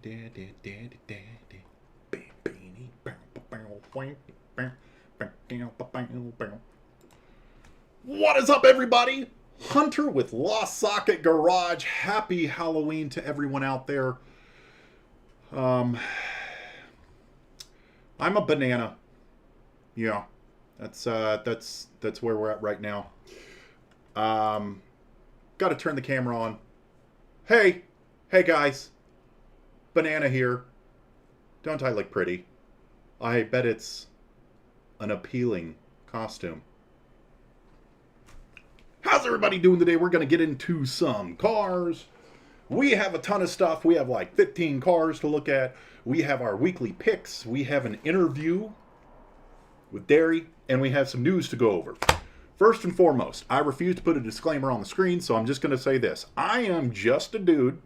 What is up, everybody? Hunter with Lost Socket Garage. Happy Halloween to everyone out there. I'm a banana. Yeah, that's where we're at right now. Got to turn the camera on. Hey guys, banana here. Don't I look pretty? I bet it's an appealing costume. How's everybody doing today? We're going to get into some cars. We have a ton of stuff. We have like 15 cars to look at. We have our weekly picks. We have an interview with Derry, and we have some news to go over. First and foremost, I refuse to put a disclaimer on the screen, so I'm just going to say this. I am just a dude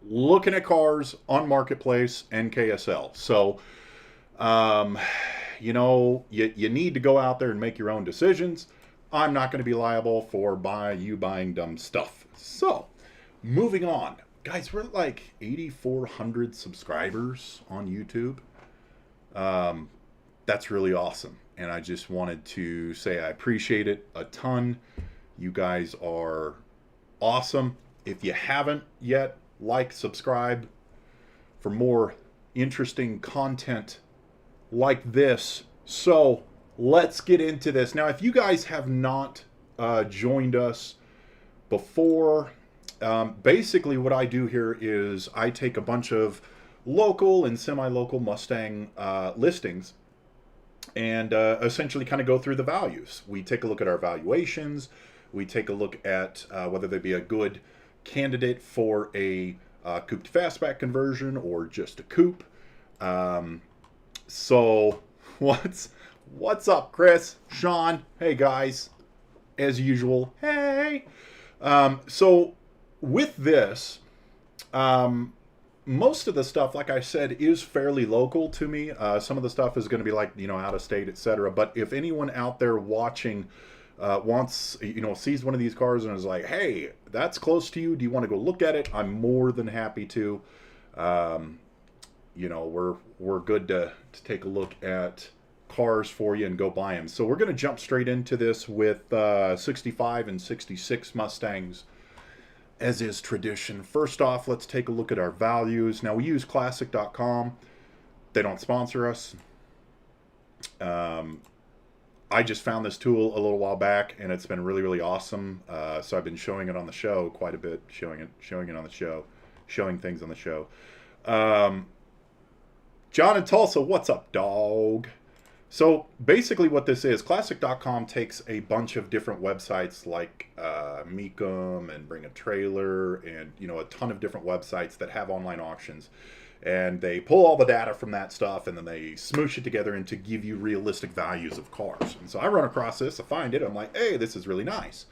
looking at cars on Marketplace and KSL. So, you need to go out there and make your own decisions. I'm not going to be liable for you buying dumb stuff. So, moving on. Guys, we're at like 8,400 subscribers on YouTube. That's really awesome. And I just wanted to say I appreciate it a ton. You guys are awesome. If you haven't yet, like, subscribe for more interesting content like this. So, let's get into this. Now, if you guys have not joined us before, basically what I do here is I take a bunch of local and semi-local Mustang listings and essentially kind of go through the values. We take a look at our valuations. We take a look at whether they be a good candidate for a coupe to fastback conversion or just a coupe. So what's up, Chris, Sean? Hey guys, as usual. Hey. So with this, most of the stuff, like I said, is fairly local to me. Some of the stuff is going to be like, out of state, etc. But if anyone out there watching wants, sees one of these cars and is like, hey, that's close to you, do you want to go look at it? I'm more than happy to. We're good to take a look at cars for you and go buy them. So we're going to jump straight into this with 65 and 66 Mustangs, as is tradition. First off, let's take a look at our values. Now, we use Classic.com. They don't sponsor us. I just found this tool a little while back, and it's been really, really awesome. So I've been showing it on the show quite a bit, showing it on the show, showing things on the show. John in Tulsa, what's up, dog? So basically what this is, Classic.com takes a bunch of different websites like Meekum and Bring a Trailer and, a ton of different websites that have online auctions. And they pull all the data from that stuff and then they smoosh it together and to give you realistic values of cars. And so I run across this, I find it, I'm like, hey, this is really nice.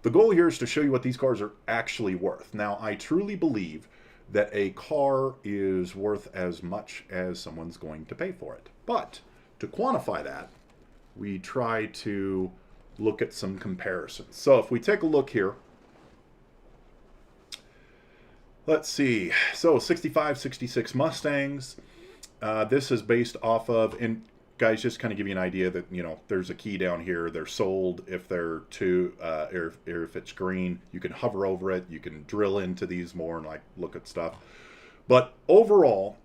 The goal here is to show you what these cars are actually worth. Now, I truly believe that a car is worth as much as someone's going to pay for it. But to quantify that, we try to look at some comparisons. So if we take a look here, let's see. So 65, 66 Mustangs. This is based off of, and guys, just kind of give you an idea that, there's a key down here. They're sold if they're or if it's green. You can hover over it. You can drill into these more and look at stuff. But overall,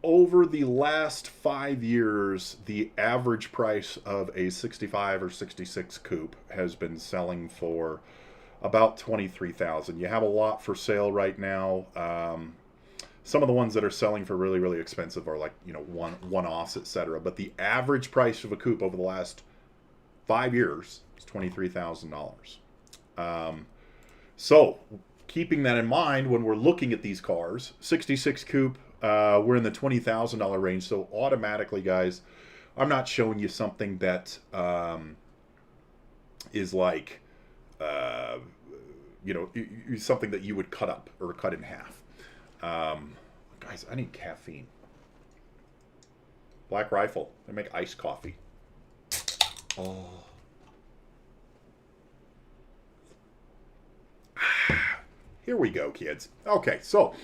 over the last 5 years, the average price of a 65 or 66 coupe has been selling for about $23,000. You have a lot for sale right now. Some of the ones that are selling for really, really expensive are one-offs, etc. But the average price of a coupe over the last 5 years is $23,000. So keeping that in mind when we're looking at these cars, 66 coupe, we're in the $20,000 range. So automatically, guys, I'm not showing you something that is like, something that you would cut up or cut in half. Guys, I need caffeine. Black Rifle. They make iced coffee. Oh. Here we go, kids. Okay, so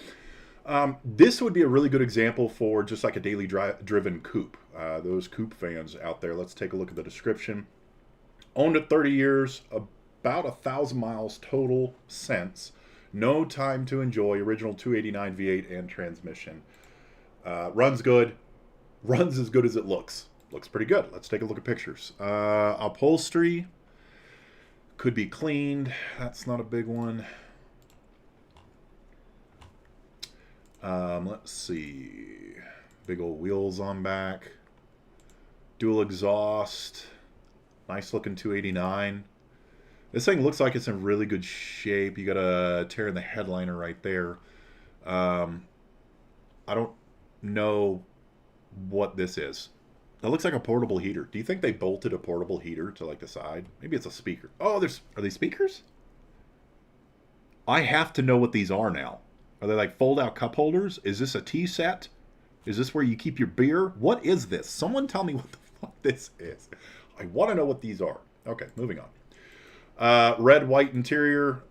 This would be a really good example for just like a daily driven coupe. Those coupe fans out there, let's take a look at the description. Owned it 30 years, about 1,000 miles total since. No time to enjoy. Original 289 V8 and transmission. Runs good. Runs as good as it looks. Looks pretty good. Let's take a look at pictures. Upholstery could be cleaned. That's not a big one. Let's see. Big old wheels on back. Dual exhaust. Nice looking 289. This thing looks like it's in really good shape. You got a tear in the headliner right there. I don't know what this is. It looks like a portable heater. Do you think they bolted a portable heater to like the side? Maybe it's a speaker. Oh, are they speakers? I have to know what these are now. Are they like fold-out cup holders? Is this a tea set? Is this where you keep your beer? What is this? Someone tell me what the fuck this is. I want to know what these are. Okay, moving on. Red, white interior.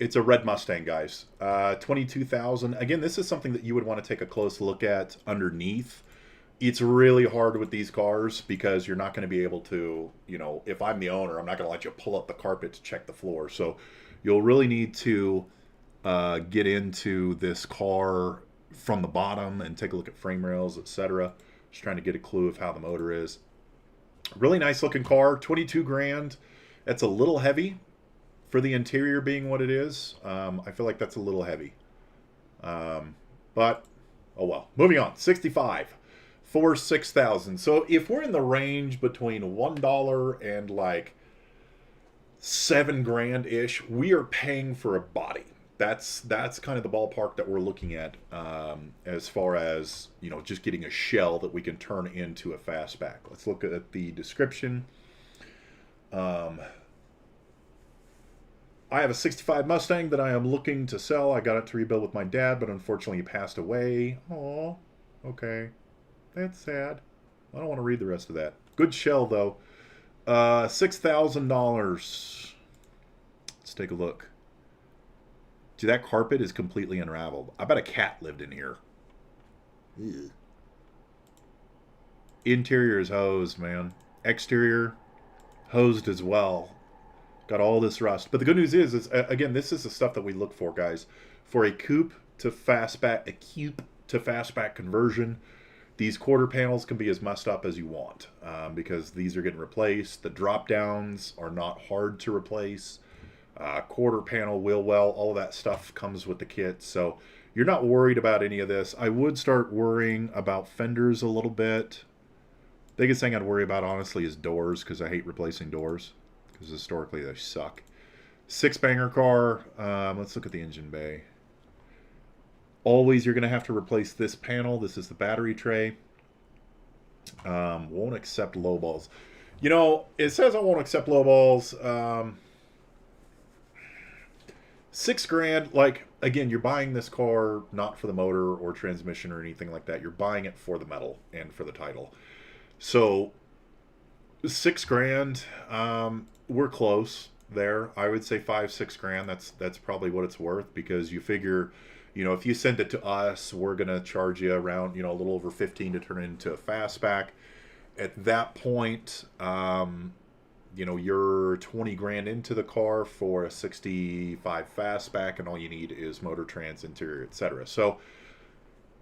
It's a red Mustang, guys. 22,000. Again, this is something that you would want to take a close look at underneath. It's really hard with these cars because you're not going to be able to, you know, if I'm the owner, I'm not going to let you pull up the carpet to check the floor. So you'll really need to get into this car from the bottom and take a look at frame rails, etc. Just trying to get a clue of how the motor is. Really nice looking car, 22 grand. That's a little heavy for the interior being what it is. I feel like that's a little heavy. But, oh well. Moving on, 65 for 6,000. So if we're in the range between $1 and like 7 grand-ish, we are paying for a body. That's kind of the ballpark that we're looking at as far as, you know, just getting a shell that we can turn into a fastback. Let's look at the description. I have a 65 Mustang that I am looking to sell. I got it to rebuild with my dad, but unfortunately he passed away. Aw, okay. That's sad. I don't want to read the rest of that. Good shell, though. $6,000. Let's take a look. See, that carpet is completely unraveled. I bet a cat lived in here. Ew. Interior is hosed, man. Exterior, hosed as well. Got all this rust. But the good news is again, this is the stuff that we look for, guys. For a coupe to fastback conversion, these quarter panels can be as messed up as you want because these are getting replaced. The drop downs are not hard to replace. Quarter panel, wheel well, all of that stuff comes with the kit. So you're not worried about any of this. I would start worrying about fenders a little bit. Biggest thing I'd worry about, honestly, is doors because I hate replacing doors because historically they suck. 6-banger car. Let's look at the engine bay. Always you're going to have to replace this panel. This is the battery tray. Won't accept low balls. You know, it says I won't accept low balls. 6 grand, like, again, you're buying this car not for the motor or transmission or anything like that. You're buying it for the metal and for the title. So 6 grand, we're close there. I would say 5-6 grand. That's probably what it's worth because you figure, you know, if you send it to us, we're gonna charge you around, you know, a little over 15 to turn it into a fastback. At that point, you know, you're 20 grand into the car for a 65 fastback, and all you need is motor, trans, interior, etc. So,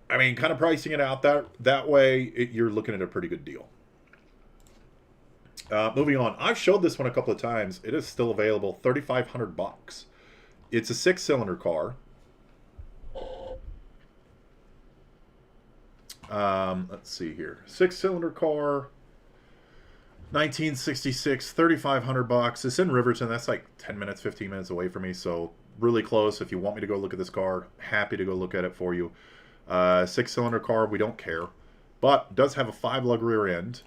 I mean, kind of pricing it out that way, you're looking at a pretty good deal. Moving on, I've showed this one a couple of times. It is still available, $3,500. It's a 6-cylinder car. Let's see here, 6-cylinder car. 1966, $3,500. It's in Riverton. That's like 10 minutes, 15 minutes away from me. So really close. If you want me to go look at this car, happy to go look at it for you. 6-cylinder car, we don't care. But does have a 5-lug rear end.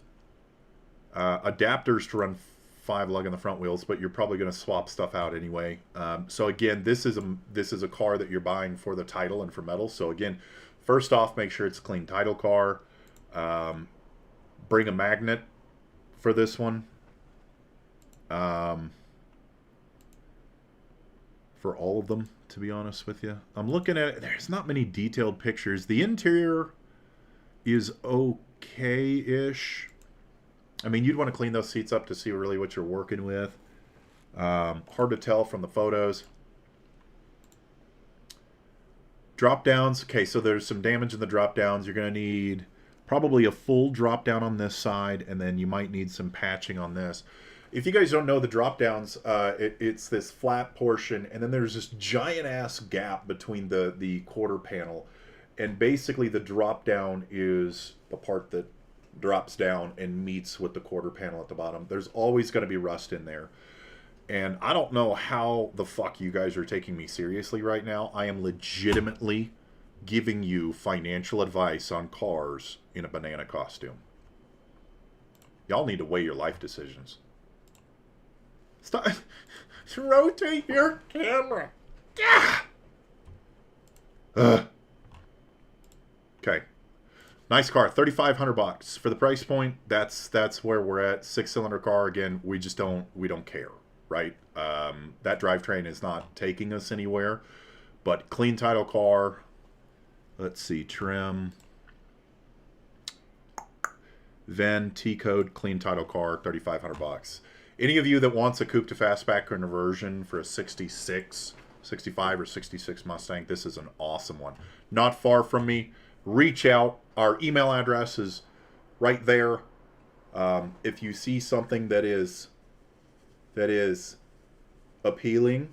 Adapters to run 5-lug on the front wheels, but you're probably going to swap stuff out anyway. So again, this is a car that you're buying for the title and for metal. So again, first off, make sure it's a clean title car. Bring a magnet for this one. for all of them, to be honest with you. I'm looking at it. There's not many detailed pictures. The interior is okay-ish. I mean, you'd want to clean those seats up to see really what you're working with. Hard to tell from the photos. Drop downs. Okay, so there's some damage in the drop downs. You're going to need probably a full drop down on this side, and then you might need some patching on this. If you guys don't know the drop downs, it's this flat portion, and then there's this giant ass gap between the quarter panel, and basically the drop down is the part that drops down and meets with the quarter panel at the bottom. There's always going to be rust in there. And I don't know how the fuck you guys are taking me seriously right now. I am legitimately giving you financial advice on cars in a banana costume. Y'all need to weigh your life decisions. Stop. Rotate your camera. Yeah. Okay. Nice car, $3,500 for the price point. That's where we're at. 6-cylinder car. Again, we don't care. Right? That drivetrain is not taking us anywhere. But clean title car. Let's see, trim. VIN, T-code, clean title car, $3,500. Any of you that wants a coupe to fastback conversion for a 66, 65, or 66 Mustang, this is an awesome one. Not far from me. Reach out. Our email address is right there. If you see something that is appealing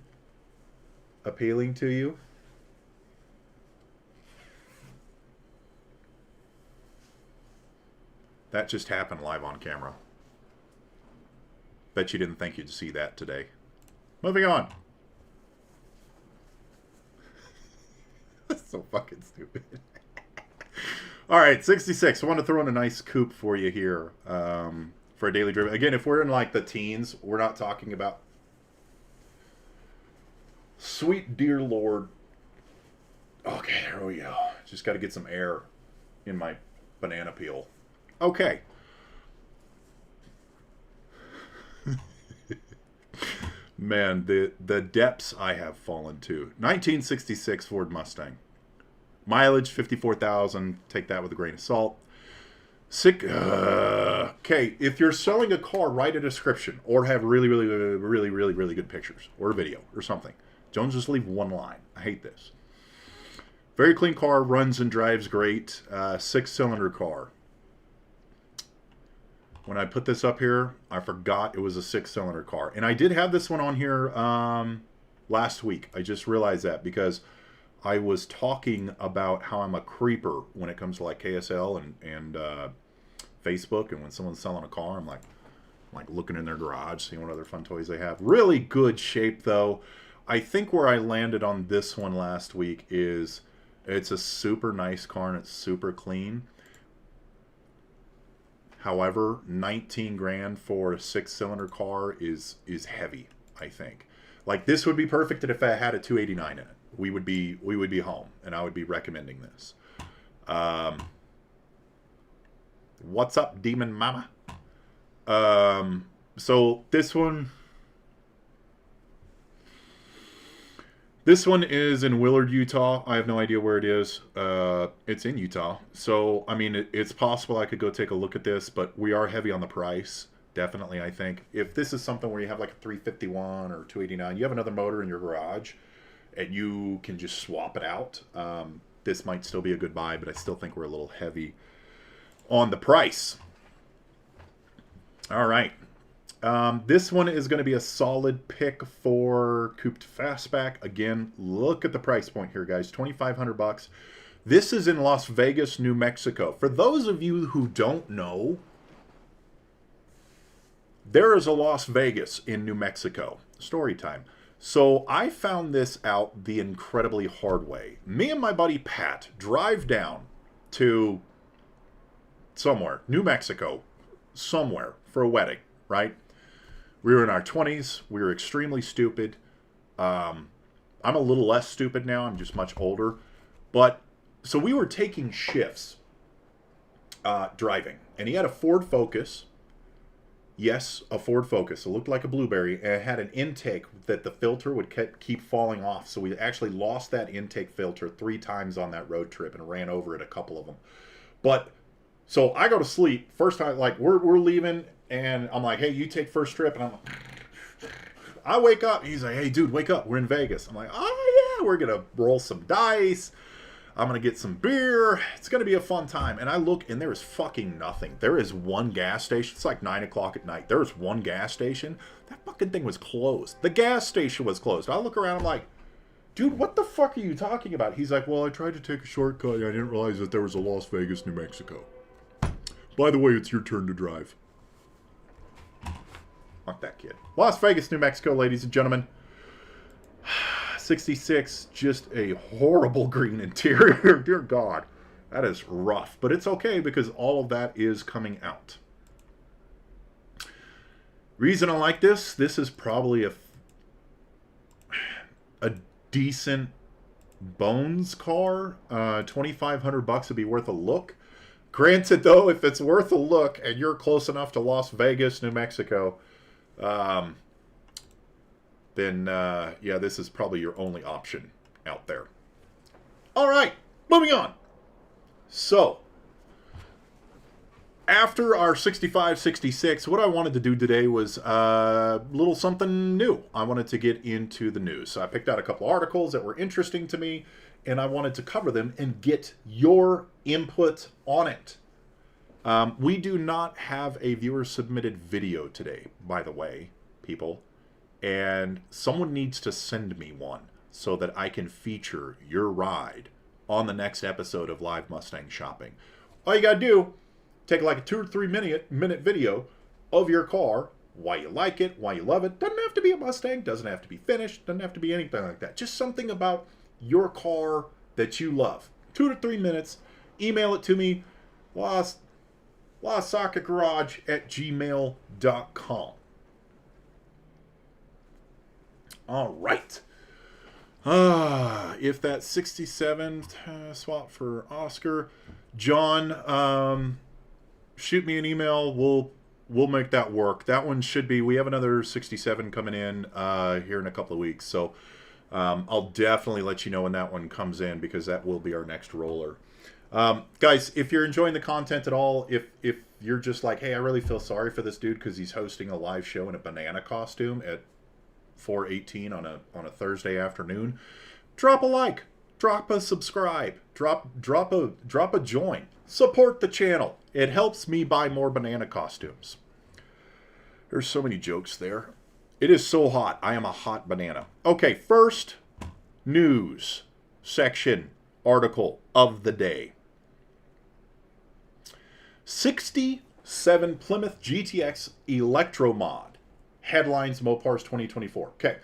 to you, that just happened live on camera. Bet you didn't think you'd see that today. Moving on. That's so fucking stupid. All right, 66. I want to throw in a nice coupe for you here. For a daily driven. Again, if we're in like the teens, we're not talking about. Sweet dear Lord. Okay, there we go. Just got to get some air in my banana peel. Okay. Man, the depths I have fallen to. 1966 Ford Mustang. Mileage 54,000. Take that with a grain of salt. Okay, if you're selling a car, write a description or have really good pictures or a video or something. Don't just leave one line. I hate this. Very clean car, runs and drives great. 6-cylinder car. When I put this up here, I forgot it was a 6-cylinder car. And I did have this one on here last week. I just realized that because I was talking about how I'm a creeper when it comes to like KSL and Facebook, and when someone's selling a car, I'm like looking in their garage, seeing what other fun toys they have. Really good shape though. I think where I landed on this one last week is it's a super nice car and it's super clean. However, 19 grand for a 6-cylinder car is heavy, I think. Like this would be perfect if I had a 289 in it. We would be home, and I would be recommending this. What's up, Demon Mama? So this one is in Willard, Utah. I have no idea where it is. It's in Utah. So, I mean, it's possible I could go take a look at this, but we are heavy on the price. Definitely, I think. If this is something where you have like a 351 or 289, you have another motor in your garage, and you can just swap it out, this might still be a good buy, but I still think we're a little heavy on the price. All right. This one is going to be a solid pick for Coupe to Fastback. Again, look at the price point here, guys. $2,500. This is in Las Vegas, New Mexico. For those of you who don't know, there is a Las Vegas in New Mexico. Story time. So I found this out the incredibly hard way. Me and my buddy Pat drive down to somewhere, New Mexico, somewhere for a wedding, right? We were in our 20s. We were extremely stupid. I'm a little less stupid now. I'm just much older. But so we were taking shifts driving. And he had a Ford Focus. Yes, a Ford Focus. It looked like a blueberry, and it had an intake that the filter would keep falling off. So we actually lost that intake filter 3 times on that road trip and ran over it a couple of them. But so I go to sleep. First time, like we're leaving, and I'm like, hey, you take first trip, and I wake up. And he's like, hey, dude, wake up. We're in Vegas. I'm like, oh yeah, we're gonna roll some dice. I'm going to get some beer. It's going to be a fun time. And I look, and there is fucking nothing. There is one gas station. It's like 9 o'clock at night. There is one gas station. That fucking thing was closed. The gas station was closed. I look around, I'm like, dude, what the fuck are you talking about? He's like, well, I tried to take a shortcut. I didn't realize that there was a Las Vegas, New Mexico. By the way, it's your turn to drive. Fuck that kid. Las Vegas, New Mexico, ladies and gentlemen. 66, just a horrible green interior. Dear God, that is rough. But it's okay because all of that is coming out. Reason I like this is probably a decent bones car. $2,500 would be worth a look. Granted, though, if it's worth a look and you're close enough to Las Vegas, New Mexico, then, yeah, this is probably your only option out there. All right, moving on. So, after our 65, 66, what I wanted to do today was a little something new. I wanted to get into the news. So I picked out a couple articles that were interesting to me, and I wanted to cover them and get your input on it. We do not have a viewer-submitted video today, by the way, people. And someone needs to send me one so that I can feature your ride on the next episode of Live Mustang Shopping. All you gotta do, take like a 2 or 3 minute video of your car, why you like it, why you love it. Doesn't have to be a Mustang, doesn't have to be finished, doesn't have to be anything like that. Just something about your car that you love. 2 to 3 minutes. Email it to me, LostSocketGarage@gmail.com. All right. If that 67 swap for Oscar, John, shoot me an email. We'll make that work. That one should be. We have another 67 coming in here in a couple of weeks, so I'll definitely let you know when that one comes in because that will be our next roller. Guys, if you're enjoying the content at all, if you're just like, hey, I really feel sorry for this dude because he's hosting a live show in a banana costume at 4:18 on a Thursday afternoon, drop a like, drop a subscribe, drop a join, support the channel. It helps me buy more banana costumes. There's so many jokes there. It is so hot. I am a hot banana. Okay, first news section article of the day. 67 Plymouth GTX Electro Mod. Headlines Mopars 2024. Okay,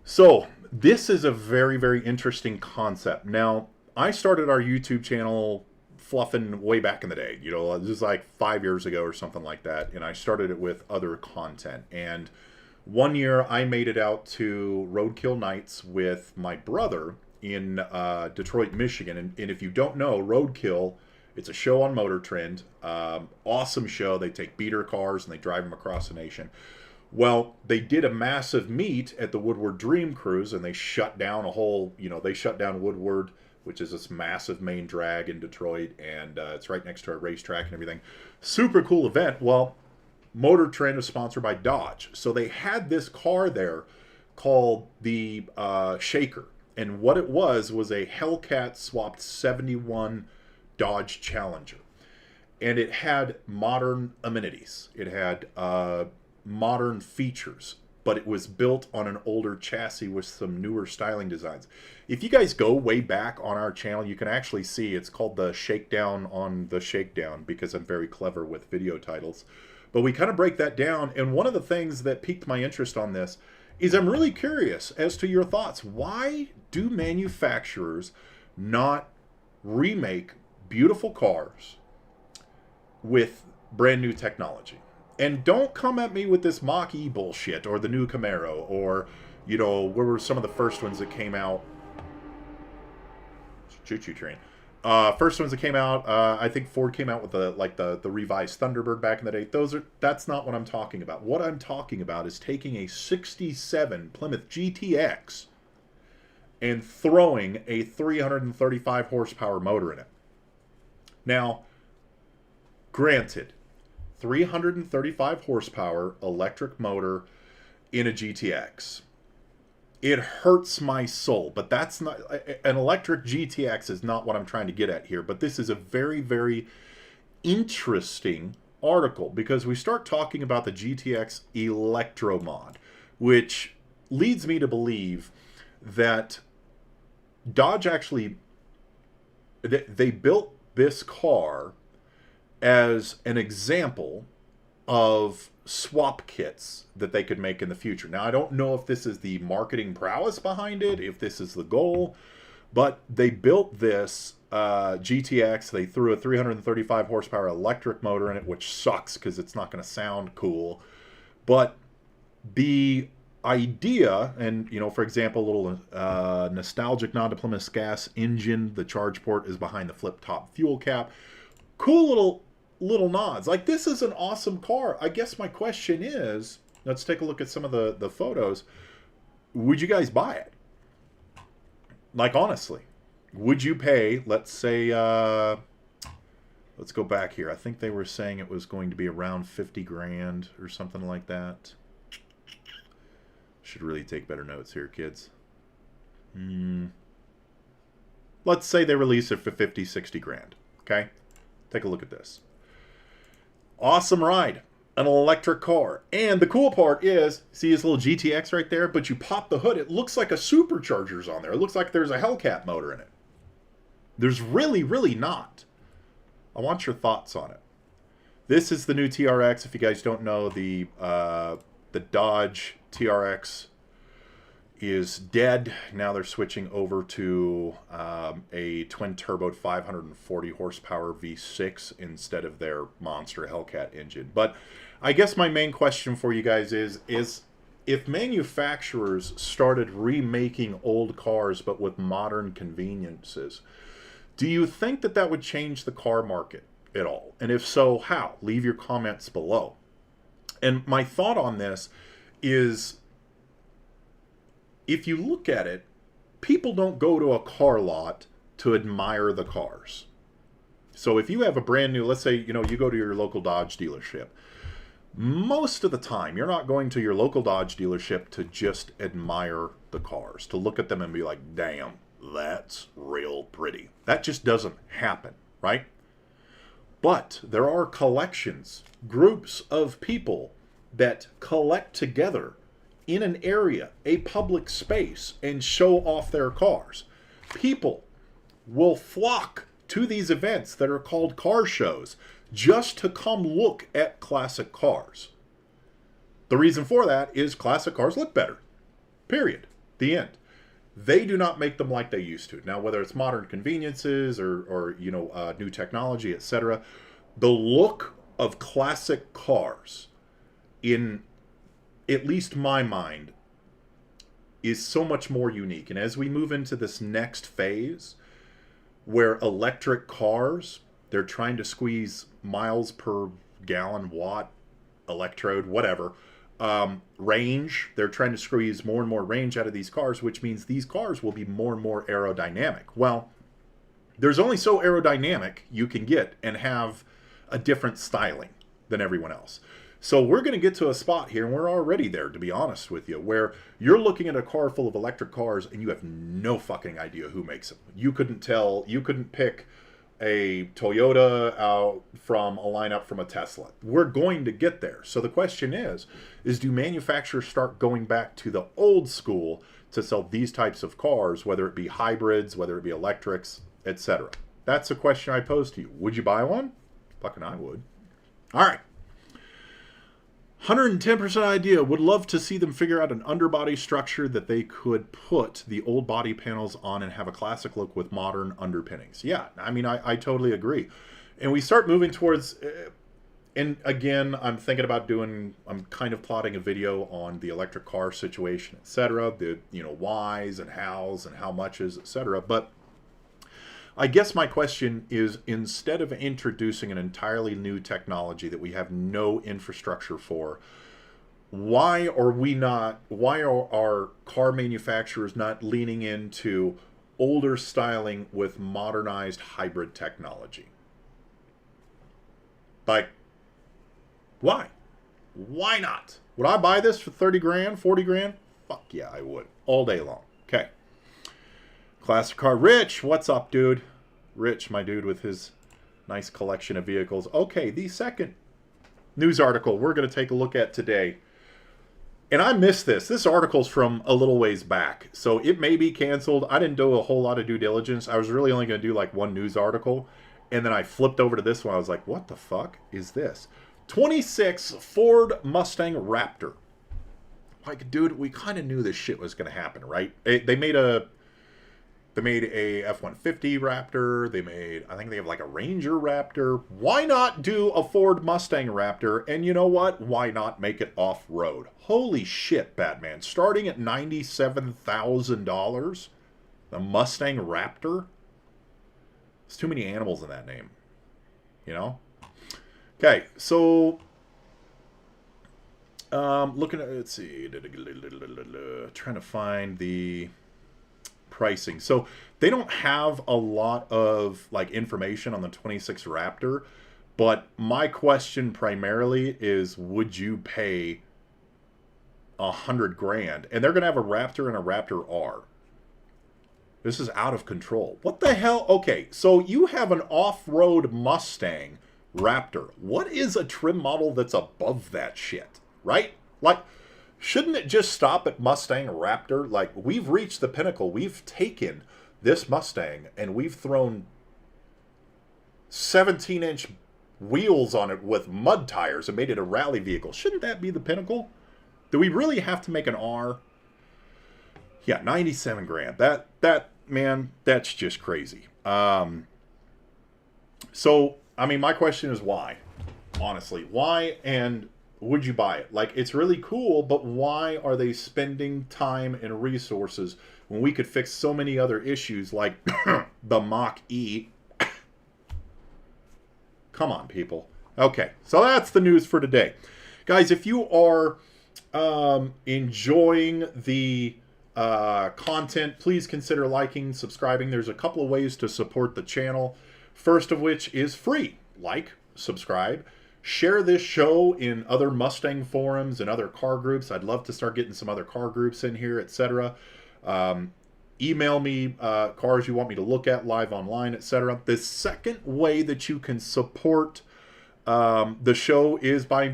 so this is a very, very interesting concept. Now, I started our YouTube channel fluffing way back in the day. You know, this is like 5 years ago or something like that, and I started it with other content. And one year, I made it out to Roadkill Nights with my brother in Detroit, Michigan. And if you don't know, Roadkill, it's a show on Motor Trend. Awesome show. They take beater cars and they drive them across the nation. Well, they did a massive meet at the Woodward Dream Cruise, and they shut down a whole, they shut down Woodward, which is this massive main drag in Detroit, and it's right next to a racetrack and everything. Super cool event. Well, Motor Trend is sponsored by Dodge, so they had this car there called the Shaker, and what it was a Hellcat swapped 71 Dodge Challenger, and it had modern amenities. It had modern features, but it was built on an older chassis with some newer styling designs. If you guys go way back on our channel, you can actually see it's called the Shakedown on the Shakedown because I'm very clever with video titles. But we kind of break that down, and one of the things that piqued my interest on this is I'm really curious as to your thoughts. Why do manufacturers not remake beautiful cars with brand new technology? And don't come at me with this Mach-E bullshit or the new Camaro or, where were some of the first ones that came out? Choo-choo train. First ones that came out, I think Ford came out with the revised Thunderbird back in the day. That's not what I'm talking about. What I'm talking about is taking a 67 Plymouth GTX and throwing a 335 horsepower motor in it. Now, granted, 335 horsepower electric motor in a GTX. It hurts my soul, but that's not an electric GTX is not what I'm trying to get at here. But this is a very, very interesting article because we start talking about the GTX Electro mod, which leads me to believe that Dodge actually they built this car as an example of swap kits that they could make in the future. Now, I don't know if this is the marketing prowess behind it, if this is the goal, but they built this GTX. They threw a 335 horsepower electric motor in it, which sucks because it's not going to sound cool. But the idea, and for example, a little nostalgic nod to Plymouth's gas engine. The charge port is behind the flip top fuel cap. Cool little nods. Like, this is an awesome car. I guess my question is, let's take a look at some of the photos. Would you guys buy it? Like, honestly, would you pay, let's say, let's go back here. I think they were saying it was going to be around 50 grand or something like that. Should really take better notes here, kids. Let's say they release it for 50, 60 grand. Okay? Take a look at this. Awesome ride. An electric car. And the cool part is, see this little GTX right there? But you pop the hood, it looks like a supercharger's on there. It looks like there's a Hellcat motor in it. There's really, really not. I want your thoughts on it. This is the new TRX. If you guys don't know, the Dodge TRX is dead. Now they're switching over to a twin-turboed 540 horsepower V6 instead of their monster Hellcat engine. But I guess my main question for you guys is if manufacturers started remaking old cars but with modern conveniences, do you think that would change the car market at all? And if so, how? Leave your comments below. And my thought on this is, if you look at it, people don't go to a car lot to admire the cars. So if you have a brand new, let's say, you go to your local Dodge dealership, most of the time you're not going to your local Dodge dealership to just admire the cars, to look at them and be like, damn, that's real pretty. That just doesn't happen, right? But there are collections, groups of people that collect together in an area, a public space, and show off their cars. People will flock to these events that are called car shows just to come look at classic cars. The reason for that is classic cars look better. Period. The end. They do not make them like they used to. Now, whether it's modern conveniences or new technology, etc., the look of classic cars, in at least my mind, is so much more unique. And as we move into this next phase where electric cars, they're trying to squeeze miles per gallon, watt, electrode, whatever, range, they're trying to squeeze more and more range out of these cars, which means these cars will be more and more aerodynamic. Well, there's only so aerodynamic you can get and have a different styling than everyone else. So we're going to get to a spot here, and we're already there, to be honest with you, where you're looking at a car full of electric cars and you have no fucking idea who makes them. You couldn't tell, you couldn't pick a Toyota out from a lineup from a Tesla. We're going to get there. So the question is do manufacturers start going back to the old school to sell these types of cars, whether it be hybrids, whether it be electrics, etc.? That's a question I pose to you. Would you buy one? Fucking I would. All right. 110% idea. Would love to see them figure out an underbody structure that they could put the old body panels on and have a classic look with modern underpinnings. Yeah, I mean, I totally agree. And we start moving towards, and again, I'm thinking about I'm kind of plotting a video on the electric car situation, etc. The, whys and hows and how muches, etc. But I guess my question is, instead of introducing an entirely new technology that we have no infrastructure for, why are our car manufacturers not leaning into older styling with modernized hybrid technology? Like, why? Why not? Would I buy this for 30 grand, 40 grand? Fuck yeah, I would. All day long. Okay. Classic Car Rich, what's up, dude? Rich, my dude with his nice collection of vehicles. Okay, the second news article we're going to take a look at today. And I missed this. This article's from a little ways back, so it may be canceled. I didn't do a whole lot of due diligence. I was really only going to do like one news article, and then I flipped over to this one. I was like, what the fuck is this? 26 Ford Mustang Raptor. Like, dude, we kind of knew this shit was going to happen, right? They made a F-150 Raptor. I think they have like a Ranger Raptor. Why not do a Ford Mustang Raptor? And you know what? Why not make it off-road? Holy shit, Batman. Starting at $97,000, the Mustang Raptor? There's too many animals in that name. You know? Okay, so looking at, let's see, trying to find the pricing. So they don't have a lot of like information on the 26 Raptor, but my question primarily is, would you pay 100 grand? And they're gonna have a Raptor and a Raptor R. This is out of control. What the hell? Okay, so you have an off-road Mustang Raptor. What is a trim model that's above that shit, right? Like, shouldn't it just stop at Mustang Raptor? Like, we've reached the pinnacle. We've taken this Mustang and we've thrown 17-inch wheels on it with mud tires and made it a rally vehicle. Shouldn't that be the pinnacle? Do we really have to make an R? Yeah, 97 grand. That man, that's just crazy. So, I mean, my question is why? Honestly, why, and would you buy it? Like, it's really cool, but why are they spending time and resources when we could fix so many other issues like the Mach-E? Come on, people. Okay, so that's the news for today. Guys, if you are enjoying the content, please consider liking, subscribing. There's a couple of ways to support the channel. First of which is free. Like, subscribe, share this show in other Mustang forums and other car groups. I'd love to start getting some other car groups in here, etc. Email me cars you want me to look at live online, etc. The second way that you can support the show is by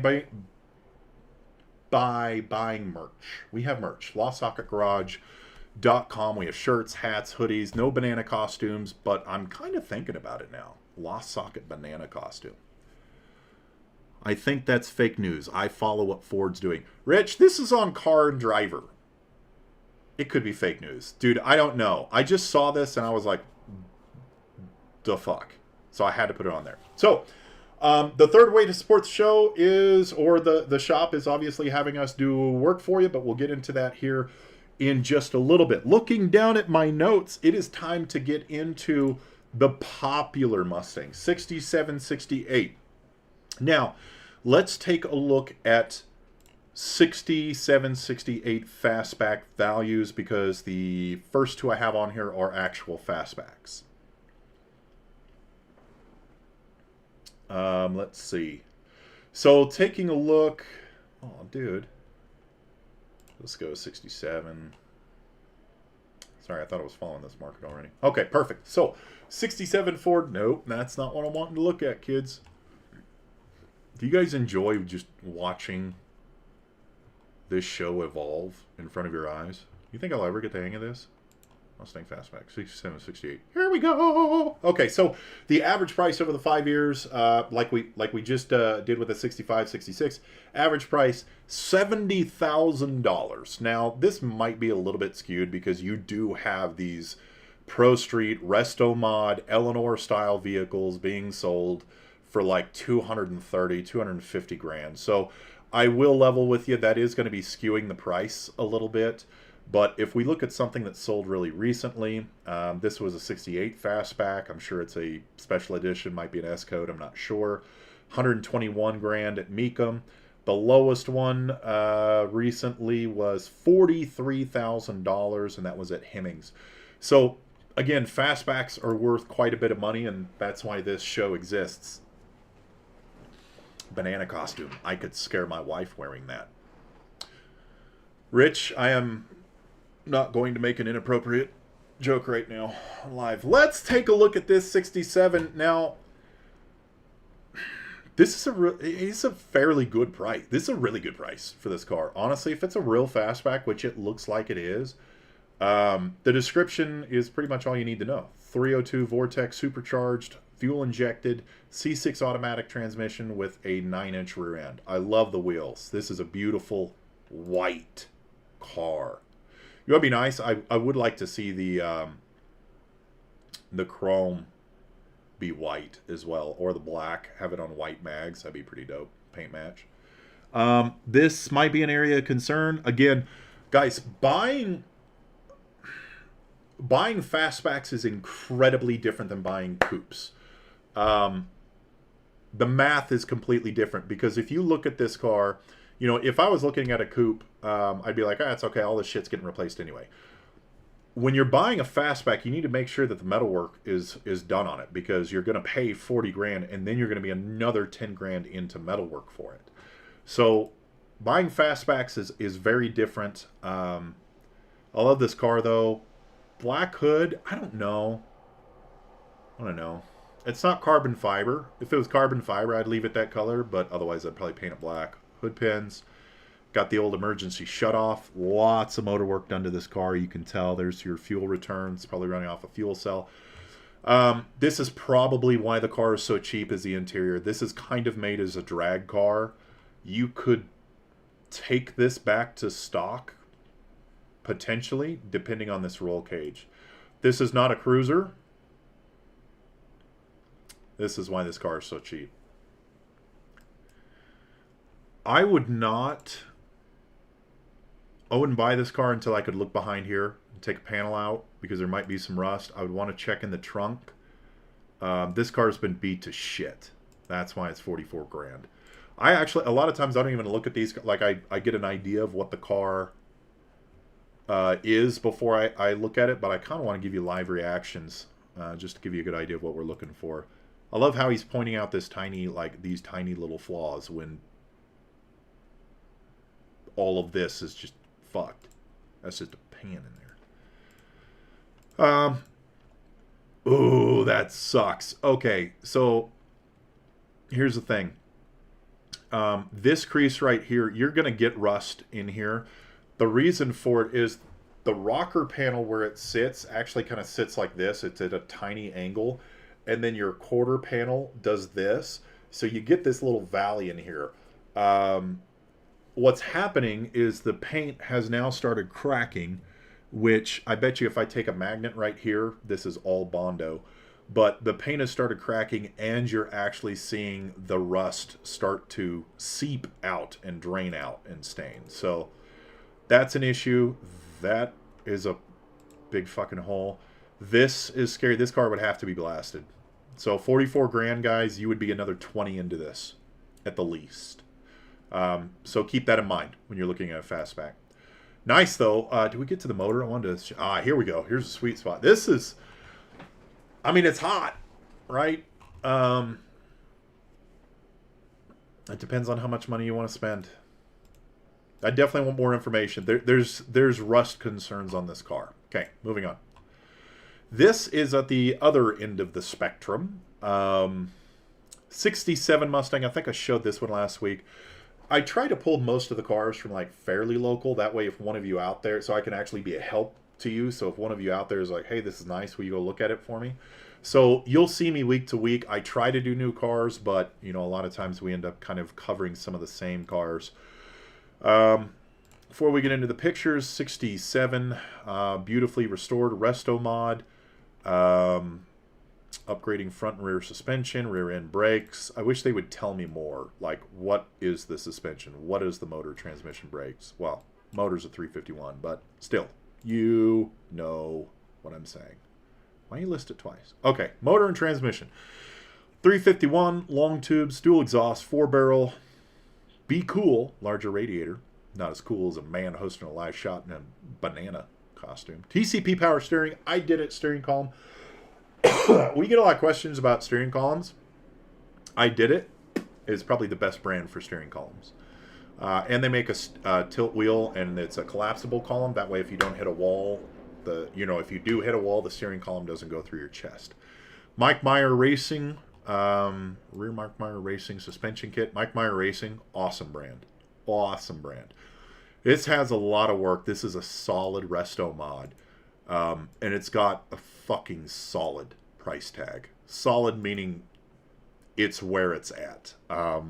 buying merch. We have merch. LostSocketGarage.com. We have shirts, hats, hoodies, no banana costumes, but I'm kind of thinking about it now. Lost Socket banana costume. I think that's fake news. I follow what Ford's doing. Rich, this is on Car and Driver. It could be fake news. Dude, I don't know. I just saw this and I was like, the fuck. So I had to put it on there. So, the third way to support the show is, or the shop is obviously having us do work for you, but we'll get into that here in just a little bit. Looking down at my notes, it is time to get into the popular Mustang, 67, 68. Now, let's take a look at 67, 68 fastback values, because the first two I have on here are actual fastbacks. Let's see. So taking a look, oh dude, let's go 67. Sorry, I thought I was following this market already. Okay, perfect. So 67 Ford, nope, that's not what I'm wanting to look at, kids. Do you guys enjoy just watching this show evolve in front of your eyes? You think I'll ever get the hang of this? MustangFastback, 67, 68. Here we go. Okay, so the average price over the 5 years, like we just did with the 65, 66, average price $70,000. Now, this might be a little bit skewed because you do have these Pro Street, Resto Mod, Eleanor style vehicles being sold for like 230, 250 grand. So I will level with you, that is going to be skewing the price a little bit. But if we look at something that sold really recently, this was a 68 Fastback. I'm sure it's a special edition, might be an S code, I'm not sure. 121 grand at Mecum. The lowest one recently was $43,000, and that was at Hemmings. So again, Fastbacks are worth quite a bit of money, and that's why this show exists. Banana costume. I could scare my wife wearing that. Rich, I am not going to make an inappropriate joke right now live. Let's take a look at this 67. Now, this is a fairly good price. This is a really good price for this car. Honestly, if it's a real fastback, which it looks like it is, the description is pretty much all you need to know. 302 Vortex supercharged, fuel injected, C6 automatic transmission with a 9-inch rear end. I love the wheels. This is a beautiful white car. It would be nice. I would like to see the chrome be white as well, or the black. Have it on white mags. That'd be pretty dope. Paint match. This might be an area of concern. Again, guys, buying fastbacks is incredibly different than buying coupes. The math is completely different, because if you look at this car, you know, if I was looking at a coupe, I'd be like, it's okay, all this shit's getting replaced anyway. When you're buying a fastback, you need to make sure that the metalwork is done on it, because you're going to pay 40 grand, and then you're going to be another 10 grand into metalwork for it. So buying fastbacks is very different. I love this car, though. Black hood, I don't know. It's not carbon fiber. If it was carbon fiber, I'd leave it that color, but otherwise I'd probably paint it black. Hood pins. Got the old emergency shutoff. Lots of motor work done to this car. You can tell there's your fuel returns, probably running off a fuel cell. This is probably why the car is so cheap, is the interior. This is kind of made as a drag car. You could take this back to stock, potentially, depending on this roll cage. This is not a cruiser. This is why this car is so cheap. I wouldn't buy this car until I could look behind here and take a panel out, because there might be some rust. I would want to check in the trunk. This car's been beat to shit. That's why it's 44 grand. I actually, a lot of times I don't even look at these. Like, I get an idea of what the car is before I look at it, but I kind of want to give you live reactions just to give you a good idea of what we're looking for. I love how he's pointing out these tiny little flaws when all of this is just fucked. That's just a pan in there. Ooh, that sucks. Okay, so here's the thing. This crease right here, you're going to get rust in here. The reason for it is the rocker panel where it sits actually kind of sits like this. It's at a tiny angle. And then your quarter panel does this. So you get this little valley in here. What's happening is the paint has now started cracking, which I bet you if I take a magnet right here, this is all Bondo. But the paint has started cracking, and you're actually seeing the rust start to seep out and drain out and stain. So that's an issue. That is a big fucking hole. This is scary. This car would have to be blasted. So 44 grand, guys, you would be another 20 into this at the least. So keep that in mind when you're looking at a fastback. Nice, though. Do we get to the motor? I wanted to... here we go. Here's a sweet spot. This is... I mean, it's hot, right? It depends on how much money you want to spend. I definitely want more information. There's rust concerns on this car. Okay, moving on. This is at the other end of the spectrum. 67 Mustang. I think I showed this one last week. I try to pull most of the cars from like fairly local. That way, if one of you out there, so I can actually be a help to you. So if one of you out there is like, hey, this is nice, will you go look at it for me? So you'll see me week to week. I try to do new cars, but you know, a lot of times we end up kind of covering some of the same cars. Before we get into the pictures, 67, beautifully restored resto mod, upgrading front and rear suspension, rear end brakes. I wish they would tell me more, like what is the suspension, what is the motor, transmission, brakes. Well, Motor's a 351, but still, you know what I'm saying. Why you list it twice? Okay, motor and transmission. 351, long tubes, dual exhaust, 4-barrel. Be cool, larger radiator. Not as cool as a man hosting a live shot in a banana costume. TCP power steering. I did it, steering column. We get a lot of questions about steering columns. I did it. It's probably the best brand for steering columns. And they make a tilt wheel, and it's a collapsible column. That way, if you don't hit a wall, if you do hit a wall, the steering column doesn't go through your chest. Mike Meyer Racing, rear Mike Meyer Racing suspension kit. Mike Meyer Racing, awesome brand. Awesome brand. This has a lot of work. This is a solid resto mod. And it's got a fucking solid price tag. Solid meaning it's where it's at. I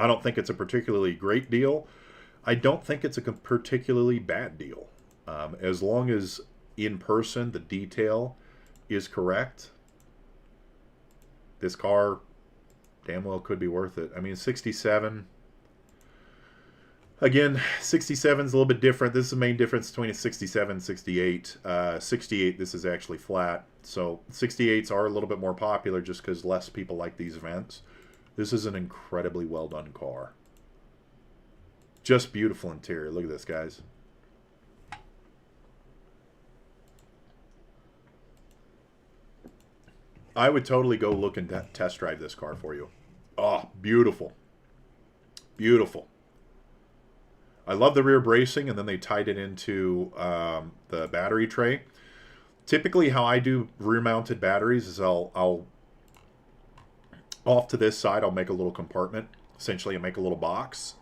don't think it's a particularly great deal. I don't think it's a particularly bad deal. As long as in person the detail is correct, this car damn well could be worth it. I mean, 67. Again, 67 is a little bit different. This is the main difference between a 67 and 68. 68, this is actually flat. So 68s are a little bit more popular just because less people like these events. This is an incredibly well done car. Just beautiful interior. Look at this, guys. I would totally go look and test drive this car for you. Oh, beautiful. Beautiful. I love the rear bracing, and then they tied it into the battery tray. Typically, how I do rear-mounted batteries is I'll off to this side, I'll make a little compartment. Essentially, I make a little box,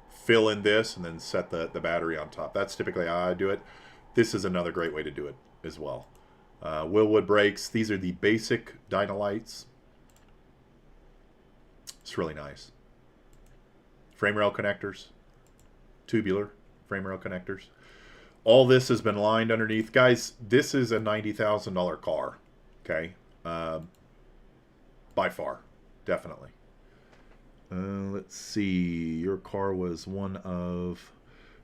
fill in this, and then set the battery on top. That's typically how I do it. This is another great way to do it as well. Willwood brakes. These are the basic Dynalights. It's really nice. Frame rail connectors. Tubular frame rail connectors. All this has been lined underneath. Guys, this is a $90,000 car. Okay? By far. Definitely. Let's see. Your car was one of...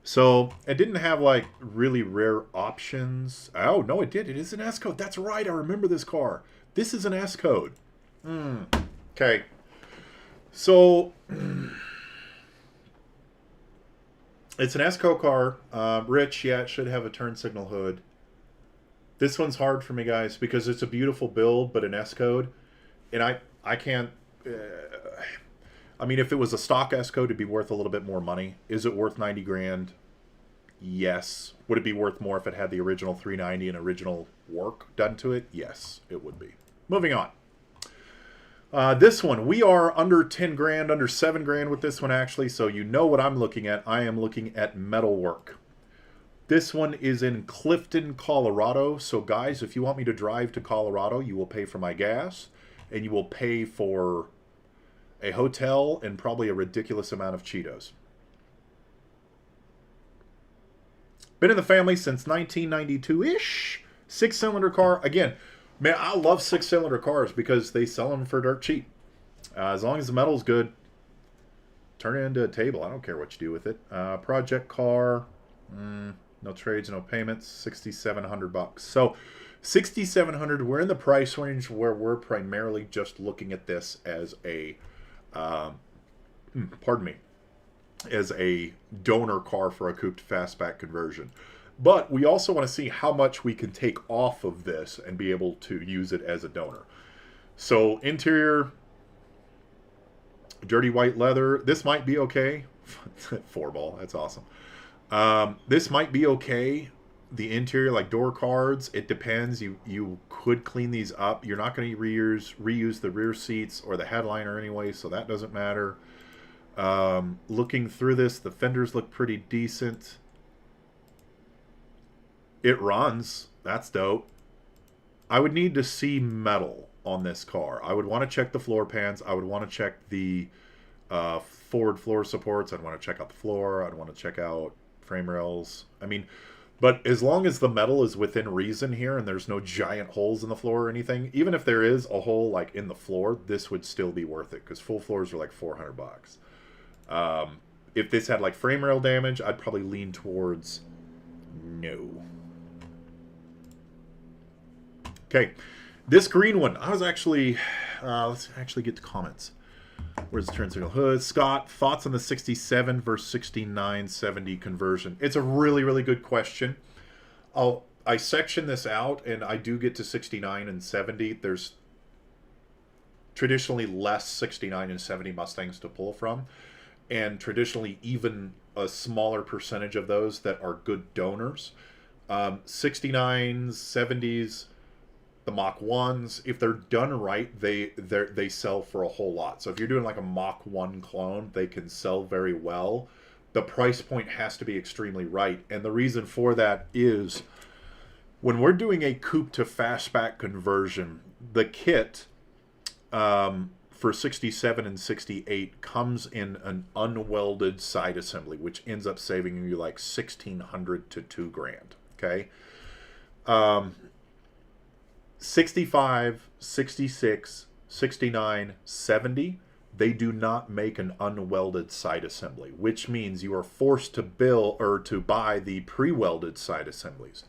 So, it didn't have, like, really rare options. Oh, no, it did. It is an S-code. That's right. I remember this car. This is an S-code. Okay. So... It's an S-code car. Rich, yeah, it should have a turn signal hood. This one's hard for me, guys, because it's a beautiful build, but an S-code. And I can't... I mean, if it was a stock S-code, it'd be worth a little bit more money. Is it worth 90 grand? Yes. Would it be worth more if it had the original 390 and original work done to it? Yes, it would be. Moving on. This one, we are under 10 grand, under 7 grand with this one, actually. So you know what I'm looking at. I am looking at metalwork. This one is in Clifton, Colorado. So guys, if you want me to drive to Colorado, you will pay for my gas, and you will pay for a hotel and probably a ridiculous amount of Cheetos. Been in the family since 1992-ish. 6-cylinder car. Again, man, I love 6-cylinder cars because they sell them for dirt cheap. As long as the metal's good, turn it into a table. I don't care what you do with it. Project car. No trades, no payments. $6,700. So, $6,700. We're in the price range where we're primarily just looking at this as a... as a donor car for a coupe to fastback conversion. But we also want to see how much we can take off of this and be able to use it as a donor. So interior, dirty white leather. This might be okay. 4-ball, that's awesome. This might be okay. The interior, like door cards, it depends. You could clean these up. You're not going to reuse the rear seats or the headliner anyway, so that doesn't matter. Looking through this, the fenders look pretty decent. It runs. That's dope. I would need to see metal on this car. I would want to check the floor pans. I would want to check the forward floor supports. I'd want to check out the floor. I'd want to check out frame rails. I mean... But as long as the metal is within reason here and there's no giant holes in the floor or anything, even if there is a hole like in the floor, this would still be worth it because full floors are like $400. If this had like frame rail damage, I'd probably lean towards no. Okay, this green one, I was actually, let's actually get to comments. Where's the turn signal hood? Scott, thoughts on the 67 versus 6970 conversion? It's a really, really good question. I section this out, and I do get to 69 and 70. There's traditionally less 69 and 70 Mustangs to pull from, and traditionally even a smaller percentage of those that are good donors. 69s, 70s, the Mach 1s, if they're done right, they sell for a whole lot. So if you're doing like a Mach 1 clone, they can sell very well. The price point has to be extremely right. And the reason for that is when we're doing a coupe to fastback conversion, the kit for 67 and 68 comes in an unwelded side assembly, which ends up saving you like $1,600 to $2,000. Okay. 65, 66, 69, 70, they do not make an unwelded side assembly, which means you are forced to build or to buy the pre-welded side assemblies.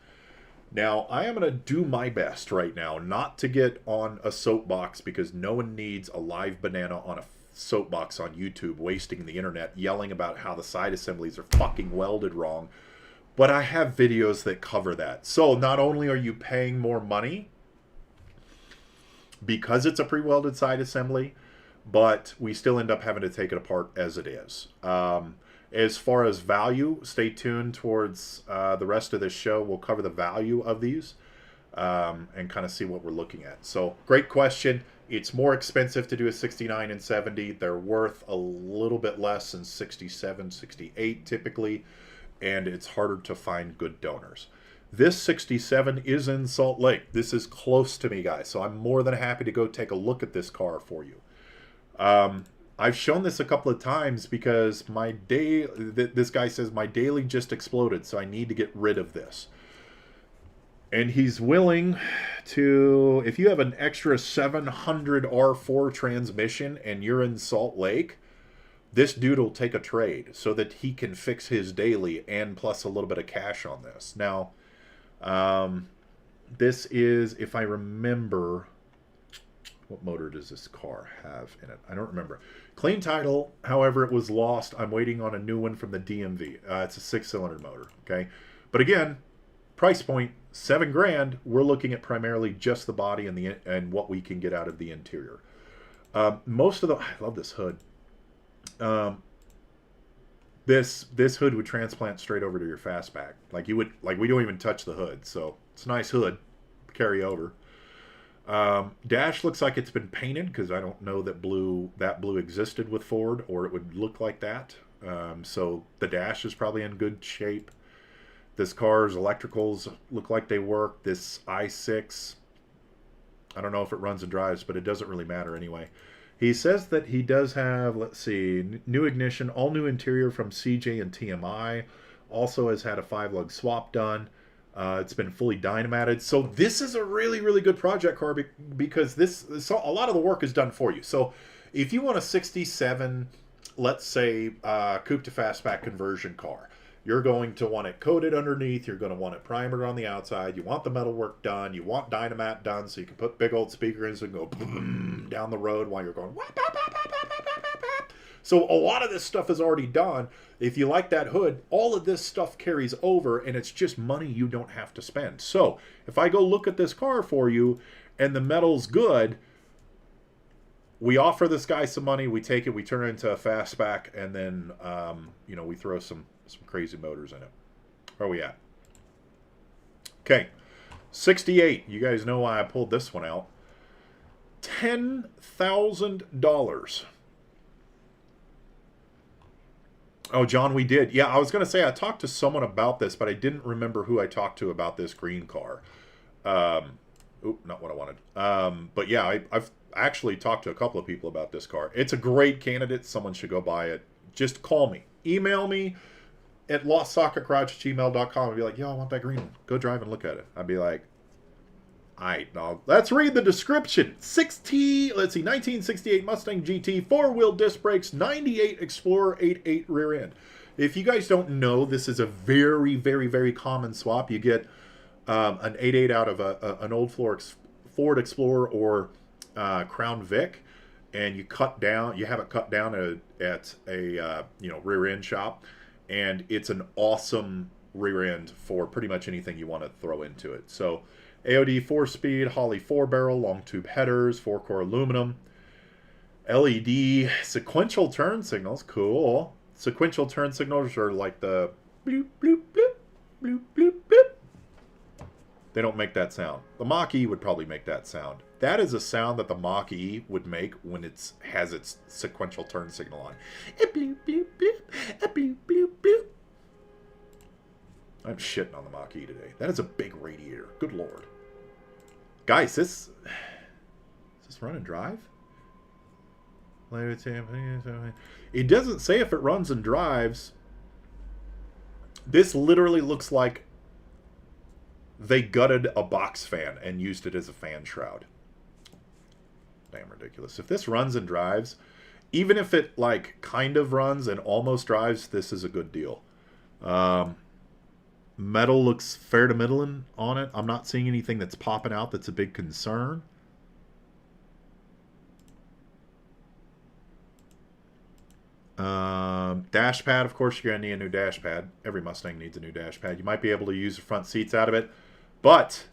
Now, I am going to do my best right now not to get on a soapbox, because no one needs a live banana on a soapbox on YouTube wasting the internet yelling about how the side assemblies are fucking welded wrong. But I have videos that cover that. So not only are you paying more money because it's a pre-welded side assembly, but we still end up having to take it apart as it is. As far as value, stay tuned towards the rest of this show. We'll cover the value of these and kind of see what we're looking at. So, great question. It's more expensive to do a 69 and 70. They're worth a little bit less than 67, 68 typically, and it's harder to find good donors. This 67 is in Salt Lake. This is close to me, guys, so I'm more than happy to go take a look at this car for you. I've shown this a couple of times because this guy says my daily just exploded, so I need to get rid of this. And he's willing to, if you have an extra 700 R4 transmission and you're in Salt Lake, this dude will take a trade so that he can fix his daily and plus a little bit of cash on this. Now, this is, if I remember, what motor does this car have in it? I don't remember. Clean title, however, it was lost. I'm waiting on a new one from the DMV. It's a 6-cylinder motor, okay? But again, price point, $7,000. We're looking at primarily just the body and what we can get out of the interior. Most of the, I love this hood. This hood would transplant straight over to your fastback. Like you would, like we don't even touch the hood, so it's a nice hood. Carry over. Dash looks like it's been painted because I don't know that blue existed with Ford, or it would look like that. So the dash is probably in good shape. This car's electricals look like they work. This i6, I don't know if it runs and drives, but it doesn't really matter anyway. He says that he does have, let's see, new ignition, all new interior from CJ and TMI. Also has had a 5-lug swap done. It's been fully dynamatted. So this is a really, really good project car because a lot of the work is done for you. So if you want a 67, let's say, coupe to fastback conversion car, you're going to want it coated underneath. You're going to want it primered on the outside. You want the metal work done. You want dynamat done so you can put big old speakers and go boom down the road while you're going. So a lot of this stuff is already done. If you like that hood, all of this stuff carries over, and it's just money you don't have to spend. So if I go look at this car for you and the metal's good, we offer this guy some money, we take it, we turn it into a fastback, and then we throw some crazy motors in it. Where are we at? Okay, 68. You guys know why I pulled this one out. $10,000. Oh, John, we did. Yeah, I was going to say I talked to someone about this, but I didn't remember who I talked to about this green car. Not what I wanted. But yeah, I've actually talked to a couple of people about this car. It's a great candidate. Someone should go buy it. Just call me. Email me at LostSocketGarage@gmail.com and be like, yo, I want that green one. Go drive and look at it. I'd be like, All right, dog. Let's read the description. 1968 Mustang GT, four-wheel disc brakes, 98 Explorer 8.8 rear end. If you guys don't know, this is a very, very, very common swap. You get an 8.8 out of an old Ford Explorer or Crown Vic, and you have it cut down at a rear end shop, and it's an awesome rear end for pretty much anything you want to throw into it. So AOD 4-speed, Holley 4-barrel, long tube headers, 4-core aluminum, LED sequential turn signals, cool. Sequential turn signals are like the bloop, bloop, bloop, bloop, bloop, bloop. They don't make that sound. The Mach-E would probably make that sound. That is a sound that the Mach-E would make when it has its sequential turn signal on. A bloop, bloop, bloop, a bloop, bloop, bloop. I'm shitting on the Mach-E today. That is a big radiator. Good Lord. Guys, is this run and drive? It doesn't say if it runs and drives. This literally looks like they gutted a box fan and used it as a fan shroud. Damn ridiculous. If this runs and drives, even if it like kind of runs and almost drives, this is a good deal. Metal looks fair to middling on it. I'm not seeing anything that's popping out that's a big concern. Dash pad, of course, you're going to need a new dash pad. Every Mustang needs a new dash pad. You might be able to use the front seats out of it. But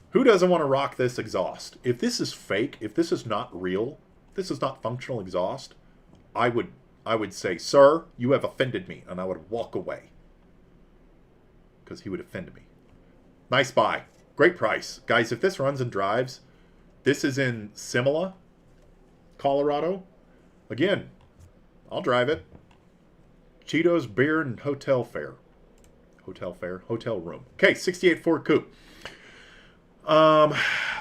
who doesn't want to rock this exhaust? If this is fake, if this is not real, this is not functional exhaust, I would say, sir, you have offended me, and I would walk away. Because he would offend me. Nice buy. Great price. Guys, if this runs and drives, this is in Simila, Colorado. Again, I'll drive it. Cheetos, beer, and hotel fare. Hotel fare? Hotel room. Okay, 68 Ford Coupe.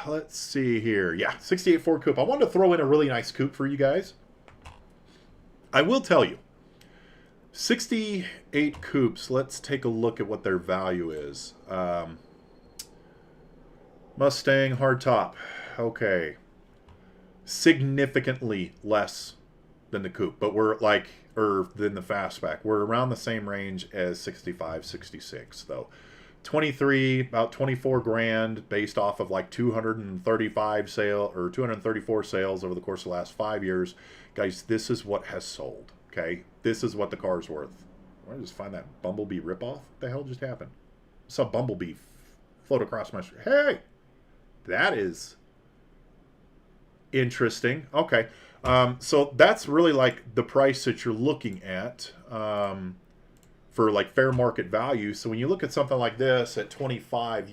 Let's see here. Yeah, 68 Ford Coupe. I wanted to throw in a really nice coupe for you guys. I will tell you, 68 coupes, let's take a look at what their value is. Mustang hardtop. Okay. Significantly less than the coupe, but we're like, or than the fastback. We're around the same range as 65, 66 though. 23, about 24 grand based off of like 234 sales over the course of the last 5 years. Guys, this is what has sold. Okay, this is what the car's worth. I just find that Bumblebee ripoff. What the hell just happened? I saw Bumblebee float across my street. Hey, that is interesting. Okay, so that's really like the price that you're looking at for like fair market value. So when you look at something like this at 25,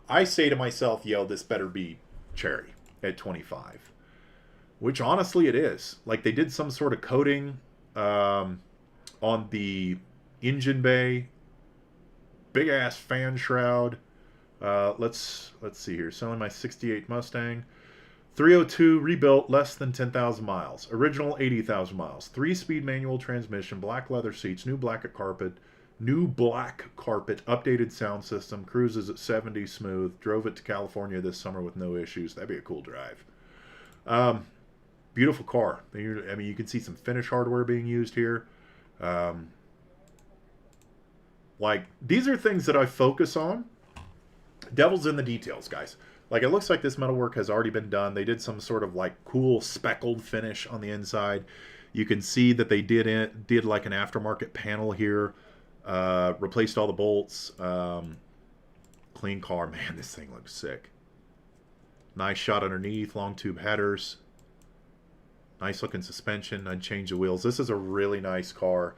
I say to myself, yo, this better be cherry at 25. Which honestly it is. Like they did some sort of coating on the engine bay. Big ass fan shroud. Let's see here. Selling my 68 Mustang. 302 rebuilt, less than 10,000 miles. Original 80,000 miles. 3-speed manual transmission, black leather seats, new black carpet, updated sound system, cruises at 70 smooth. Drove it to California this summer with no issues. That'd be a cool drive. Beautiful car. I mean, you can see some finish hardware being used here. Like, these are things that I focus on. Devil's in the details, guys. Like, it looks like this metalwork has already been done. They did some sort of, like, cool speckled finish on the inside. You can see that they did like an aftermarket panel here. Replaced all the bolts. Clean car. Man, this thing looks sick. Nice shot underneath. Long tube headers. Nice looking suspension. Unchanged the wheels. This is a really nice car.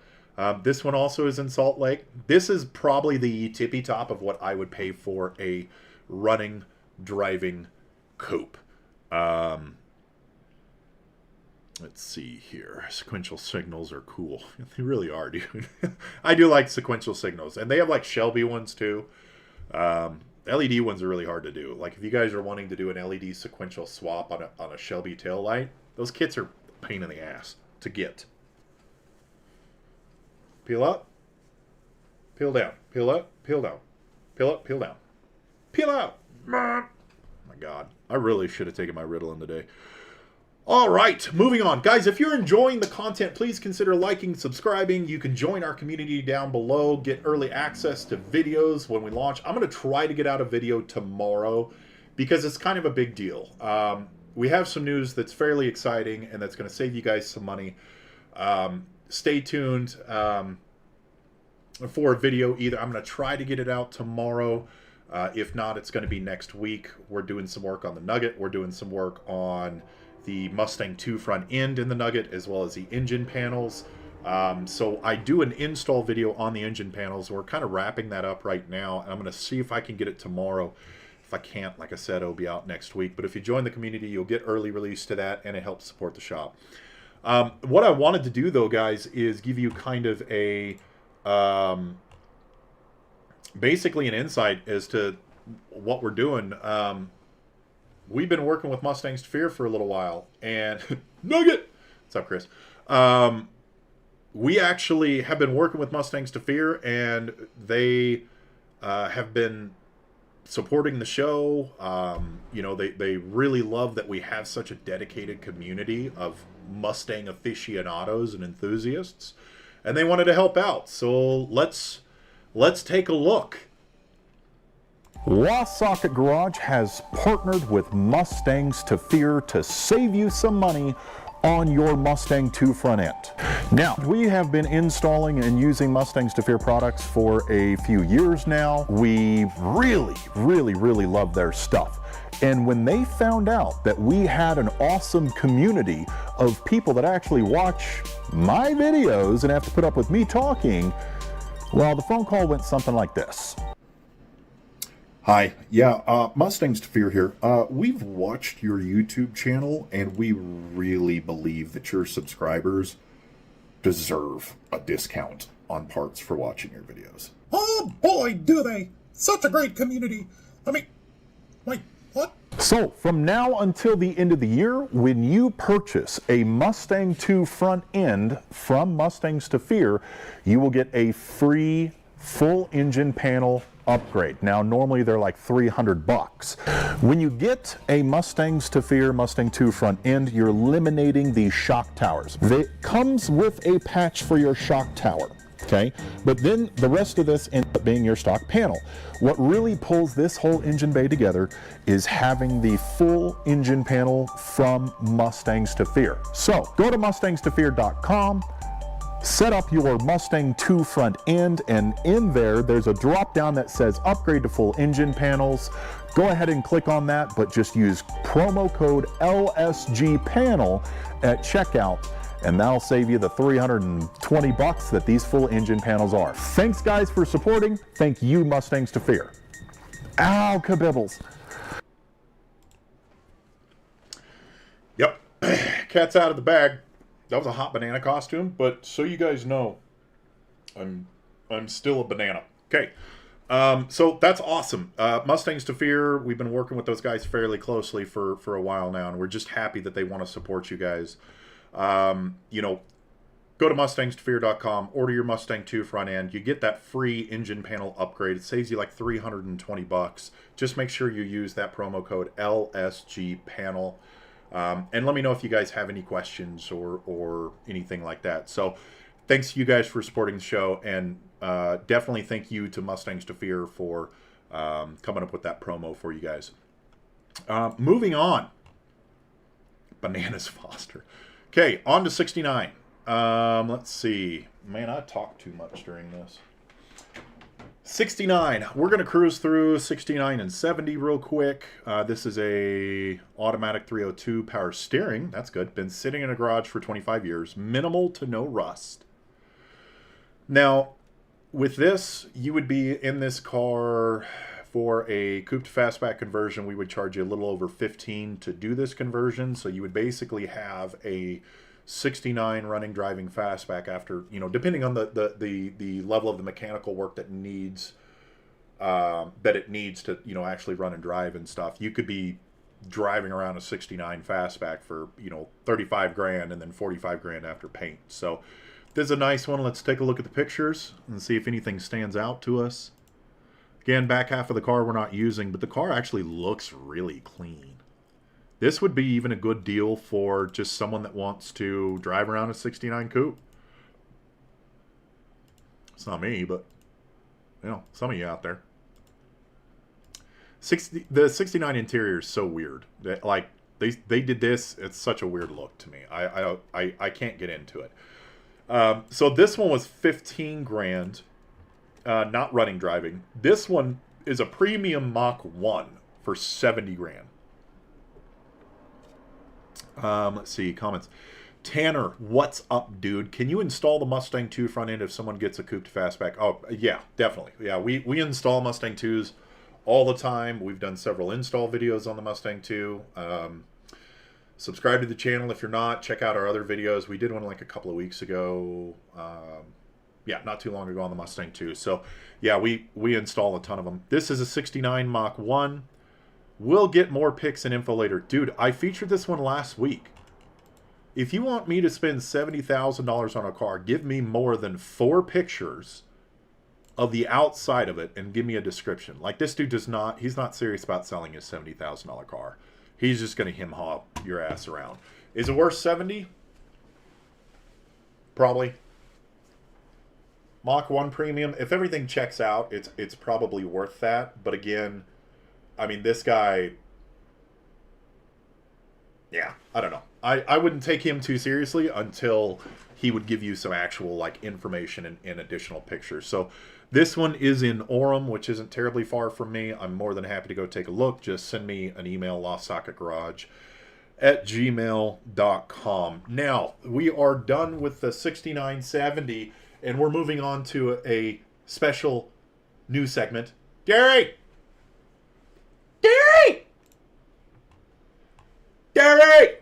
This one also is in Salt Lake. This is probably the tippy top of what I would pay for a running, driving coupe. Let's see here. Sequential signals are cool. They really are, dude. I do like sequential signals. And they have like Shelby ones too. LED ones are really hard to do. Like if you guys are wanting to do an LED sequential swap on a Shelby taillight, those kits are a pain in the ass to get. Peel up. Peel down. Peel up. Peel down. Peel up. Peel down. Peel out. My God, I really should have taken my Ritalin today. All right, moving on. Guys, if you're enjoying the content, please consider liking, subscribing. You can join our community down below, get early access to videos when we launch. I'm going to try to get out a video tomorrow because it's kind of a big deal. We have some news that's fairly exciting and that's going to save you guys some money. Stay tuned for a video either. I'm going to try to get it out tomorrow. If not, it's going to be next week. We're doing some work on the Nugget. We're doing some work on the Mustang 2 front end in the Nugget, as well as the engine panels. So I do an install video on the engine panels. We're kind of wrapping that up right now. And I'm going to see if I can get it tomorrow. If I can't, like I said, it'll be out next week. But if you join the community, you'll get early release to that, and it helps support the shop. What I wanted to do, though, guys, is give you kind of a basically an insight as to what we're doing. We've been working with Mustangs to Fear for a little while, and Nugget! What's up, Chris? We actually have been working with Mustangs to Fear, and they have been supporting the show. You know, they really love that we have such a dedicated community of Mustang aficionados and enthusiasts, and they wanted to help out. So let's take a look. LostSocketGarage has partnered with Mustangs to Fear to save you some money on your Mustang 2 front end. Now, we have been installing and using Mustangs to Fear products for a few years now. We really love their stuff. And when they found out that we had an awesome community of people that actually watch my videos and have to put up with me talking, well, the phone call went something like this. Hi, yeah, Mustangs to Fear here. We've watched your YouTube channel, and we really believe that your subscribers deserve a discount on parts for watching your videos. Oh boy, do they! Such a great community. I mean, wait, what? So, from now until the end of the year, when you purchase a Mustang 2 front end from Mustangs to Fear, you will get a free full engine panel upgrade. Now, normally they're like $300. When you get a Mustangs to Fear Mustang 2 front end, you're eliminating the shock towers. It comes with a patch for your shock tower. Okay, but then the rest of this ends up being your stock panel. What really pulls this whole engine bay together is having the full engine panel from Mustangs to Fear. So go to MustangStoFear.com, set up your Mustang 2 front end, and in there's a drop down that says upgrade to full engine panels. Go ahead and click on that, but just use promo code LSGPanel at checkout, and that'll save you the $320 that these full engine panels are. Thanks, guys, for supporting. Thank you, Mustangs to Fear. Ow, kabibbles. Yep, cat's out of the bag. That was a hot banana costume, but so you guys know, I'm still a banana. Okay, so that's awesome. Mustangs to Fear, we've been working with those guys fairly closely for a while now, and we're just happy that they want to support you guys. You know, go to MustangStoFear.com, order your Mustang 2 front end. You get that free engine panel upgrade. It saves you like $320. Just make sure you use that promo code LSGPanel. And let me know if you guys have any questions or anything like that. So thanks to you guys for supporting the show, and definitely thank you to Mustangs to Fear for coming up with that promo for you guys. Moving on. Bananas Foster. Okay, on to 69. Let's see. Man, I talked too much during this. 69. We're going to cruise through 69 and 70 real quick. This is a automatic 302 power steering. That's good. Been sitting in a garage for 25 years. Minimal to no rust. Now, with this, you would be in this car for a coupe to fastback conversion. We would charge you a little over $15 to do this conversion. So you would basically have a 69 running driving fastback after, you know, depending on the level of the mechanical work that needs it needs to, you know, actually run and drive and stuff. You could be driving around a 69 fastback for, you know, 35 grand and then 45 grand after paint. So this is a nice one. Let's take a look at the pictures and see if anything stands out to us. Again, back half of the car we're not using, but the car actually looks really clean. This would be even a good deal for just someone that wants to drive around a 69 coupe. It's not me, but you know, some of you out there. The 69 interior is so weird. That, like, they did this. It's such a weird look to me. I can't get into it. So this one was 15 grand. Not running driving. This one is a premium Mach 1 for 70 grand. Let's see, comments. Tanner, what's up, dude? Can you install the Mustang 2 front end if someone gets a Coupe to Fastback? Oh, yeah, definitely. Yeah, we install Mustang 2s all the time. We've done several install videos on the Mustang 2. Subscribe to the channel if you're not. Check out our other videos. We did one like a couple of weeks ago. Yeah, not too long ago on the Mustang 2. So, yeah, we install a ton of them. This is a 69 Mach 1. We'll get more pics and info later. Dude, I featured this one last week. If you want me to spend $70,000 on a car, give me more than 4 pictures of the outside of it and give me a description. Like, this dude does not, he's not serious about selling his $70,000 car. He's just going to hem-haw your ass around. Is it worth 70? Probably. Mach 1 premium, if everything checks out, it's probably worth that. But again, I mean, this guy, yeah, I don't know. I wouldn't take him too seriously until he would give you some actual like information and additional pictures. So this one is in Orem, which isn't terribly far from me. I'm more than happy to go take a look. Just send me an email, LostSocketGarage@gmail.com. Now, we are done with the 6970, and we're moving on to a special new segment. Derry! Derry! Derry!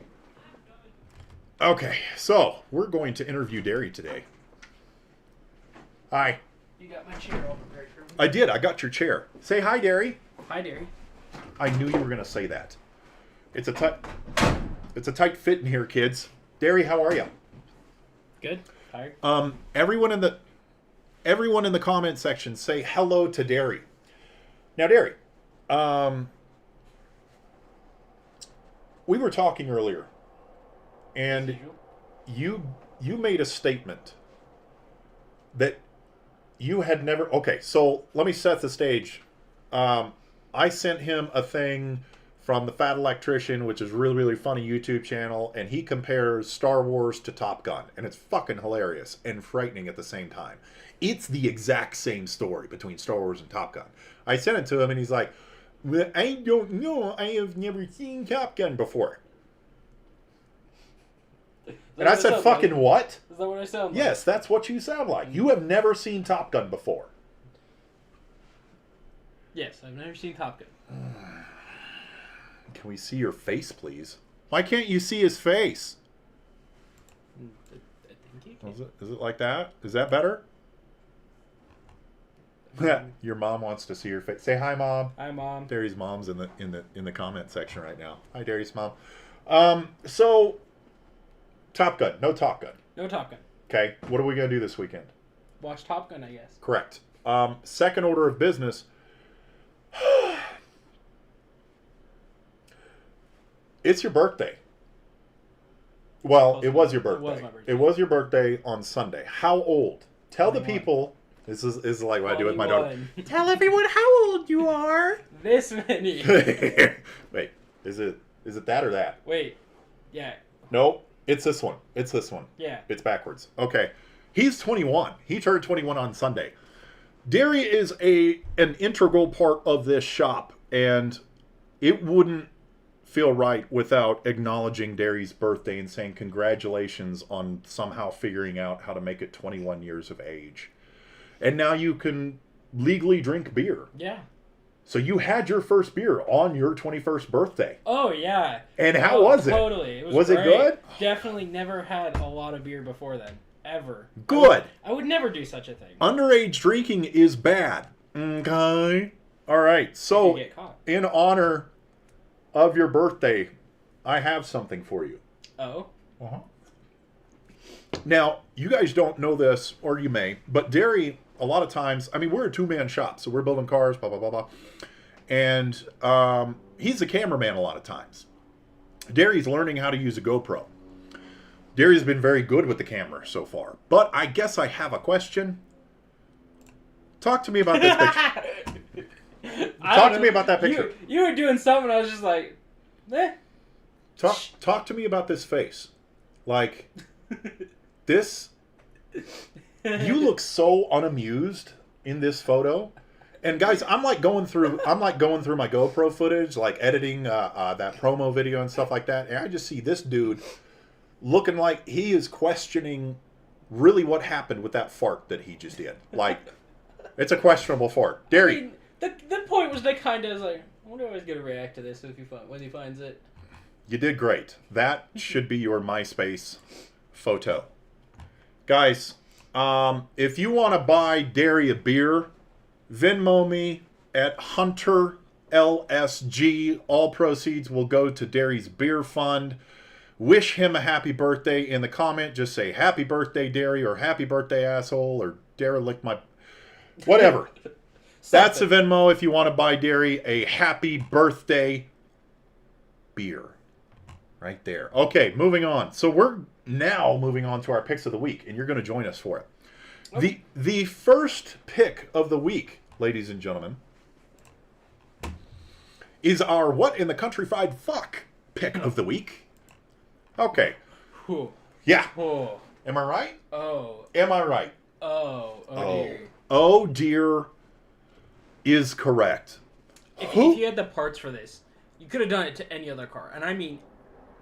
Okay, so we're going to interview Derry today. Hi. You got my chair all prepared for me? I did. I got your chair. Say hi, Derry. Hi, Derry. I knew you were going to say that. It's a tight fit in here, kids. Derry, how are you? Good. Tired? Everyone in the comment section say hello to Derry. Now, Derry, we were talking earlier, and you made a statement that you had never. Okay, so let me set the stage. I sent him a thing from the Fat Electrician, which is a really, really funny YouTube channel, and he compares Star Wars to Top Gun, and it's fucking hilarious and frightening at the same time. It's the exact same story between Star Wars and Top Gun. I sent it to him, and he's like, well, I don't know, I have never seen Top Gun before. And I said, fucking what? Is that what I sound like? Yes, that's what you sound like. You have never seen Top Gun before. Yes, I've never seen Top Gun. Can we see your face, please? Why can't you see his face? I think you can. Is it like that? Is that better? Your mom wants to see your face. Say hi, Mom. Hi, Mom. Derry's mom's in the comment section right now. Hi, Derry's mom. So Top Gun, no Top Gun. No Top Gun. Okay, what are we gonna do this weekend? Watch Top Gun, I guess. Correct. Second order of business. It's your birthday. Well, it was your birthday. It was my birthday. It was your birthday on Sunday. How old? Tell the people. This is like what I do with my daughter. Tell everyone how old you are. This many. Wait, is it that or that? Wait. Yeah. Nope. It's this one. It's this one. Yeah. It's backwards. Okay. He's 21. He turned 21 on Sunday. Derry is an integral part of this shop, and it wouldn't feel right without acknowledging Derry's birthday and saying congratulations on somehow figuring out how to make it 21 years of age. And now you can legally drink beer. Yeah. So you had your first beer on your 21st birthday. Oh, yeah. And how was it? Totally. It was great. it good? Definitely never had a lot of beer before then. Ever. Good. I would never do such a thing. Underage drinking is bad. Okay. All right. So, If you get caught. in honor of your birthday, I have something for you. Oh? Now, you guys don't know this, or you may, but Derry a lot of times, I mean, we're a two-man shop, so we're building cars, blah, blah, blah, blah. And he's a cameraman a lot of times. Derry's learning how to use a GoPro. Derry's been very good with the camera so far. But I guess I have a question. Talk to me about this picture. Talk to me about that picture. You were doing something, I was just like, eh. Talk to me about this face. Like, this... You look so unamused in this photo. And guys, I'm like going through my GoPro footage, like editing that promo video and stuff like that, and I just see this dude looking like he is questioning really what happened with that fart that he just did. Like, it's a questionable fart. Derry. I mean, the point was to kind of like, I wonder how he's gonna react to this when he finds it. You did great. That should be your MySpace photo. Guys, if you want to buy Derry a beer, Venmo me at Hunter LSG. All proceeds will go to Derry's beer fund. Wish him a happy birthday in the comment. Just say happy birthday, Derry, or happy birthday, asshole, or derelict my... Whatever. That's a Venmo if you want to buy Derry a happy birthday beer. Right there. Okay, moving on. So we're now moving on to our picks of the week, and you're going to join us for it. Okay. The first pick of the week, ladies and gentlemen, is our What in the Countryfied Fuck pick of the week. Okay. Whew. Yeah. Oh. Am I right? Oh. Am I right? Oh. Oh dear. Oh dear is correct. If you had the parts for this, you could have done it to any other car. And I mean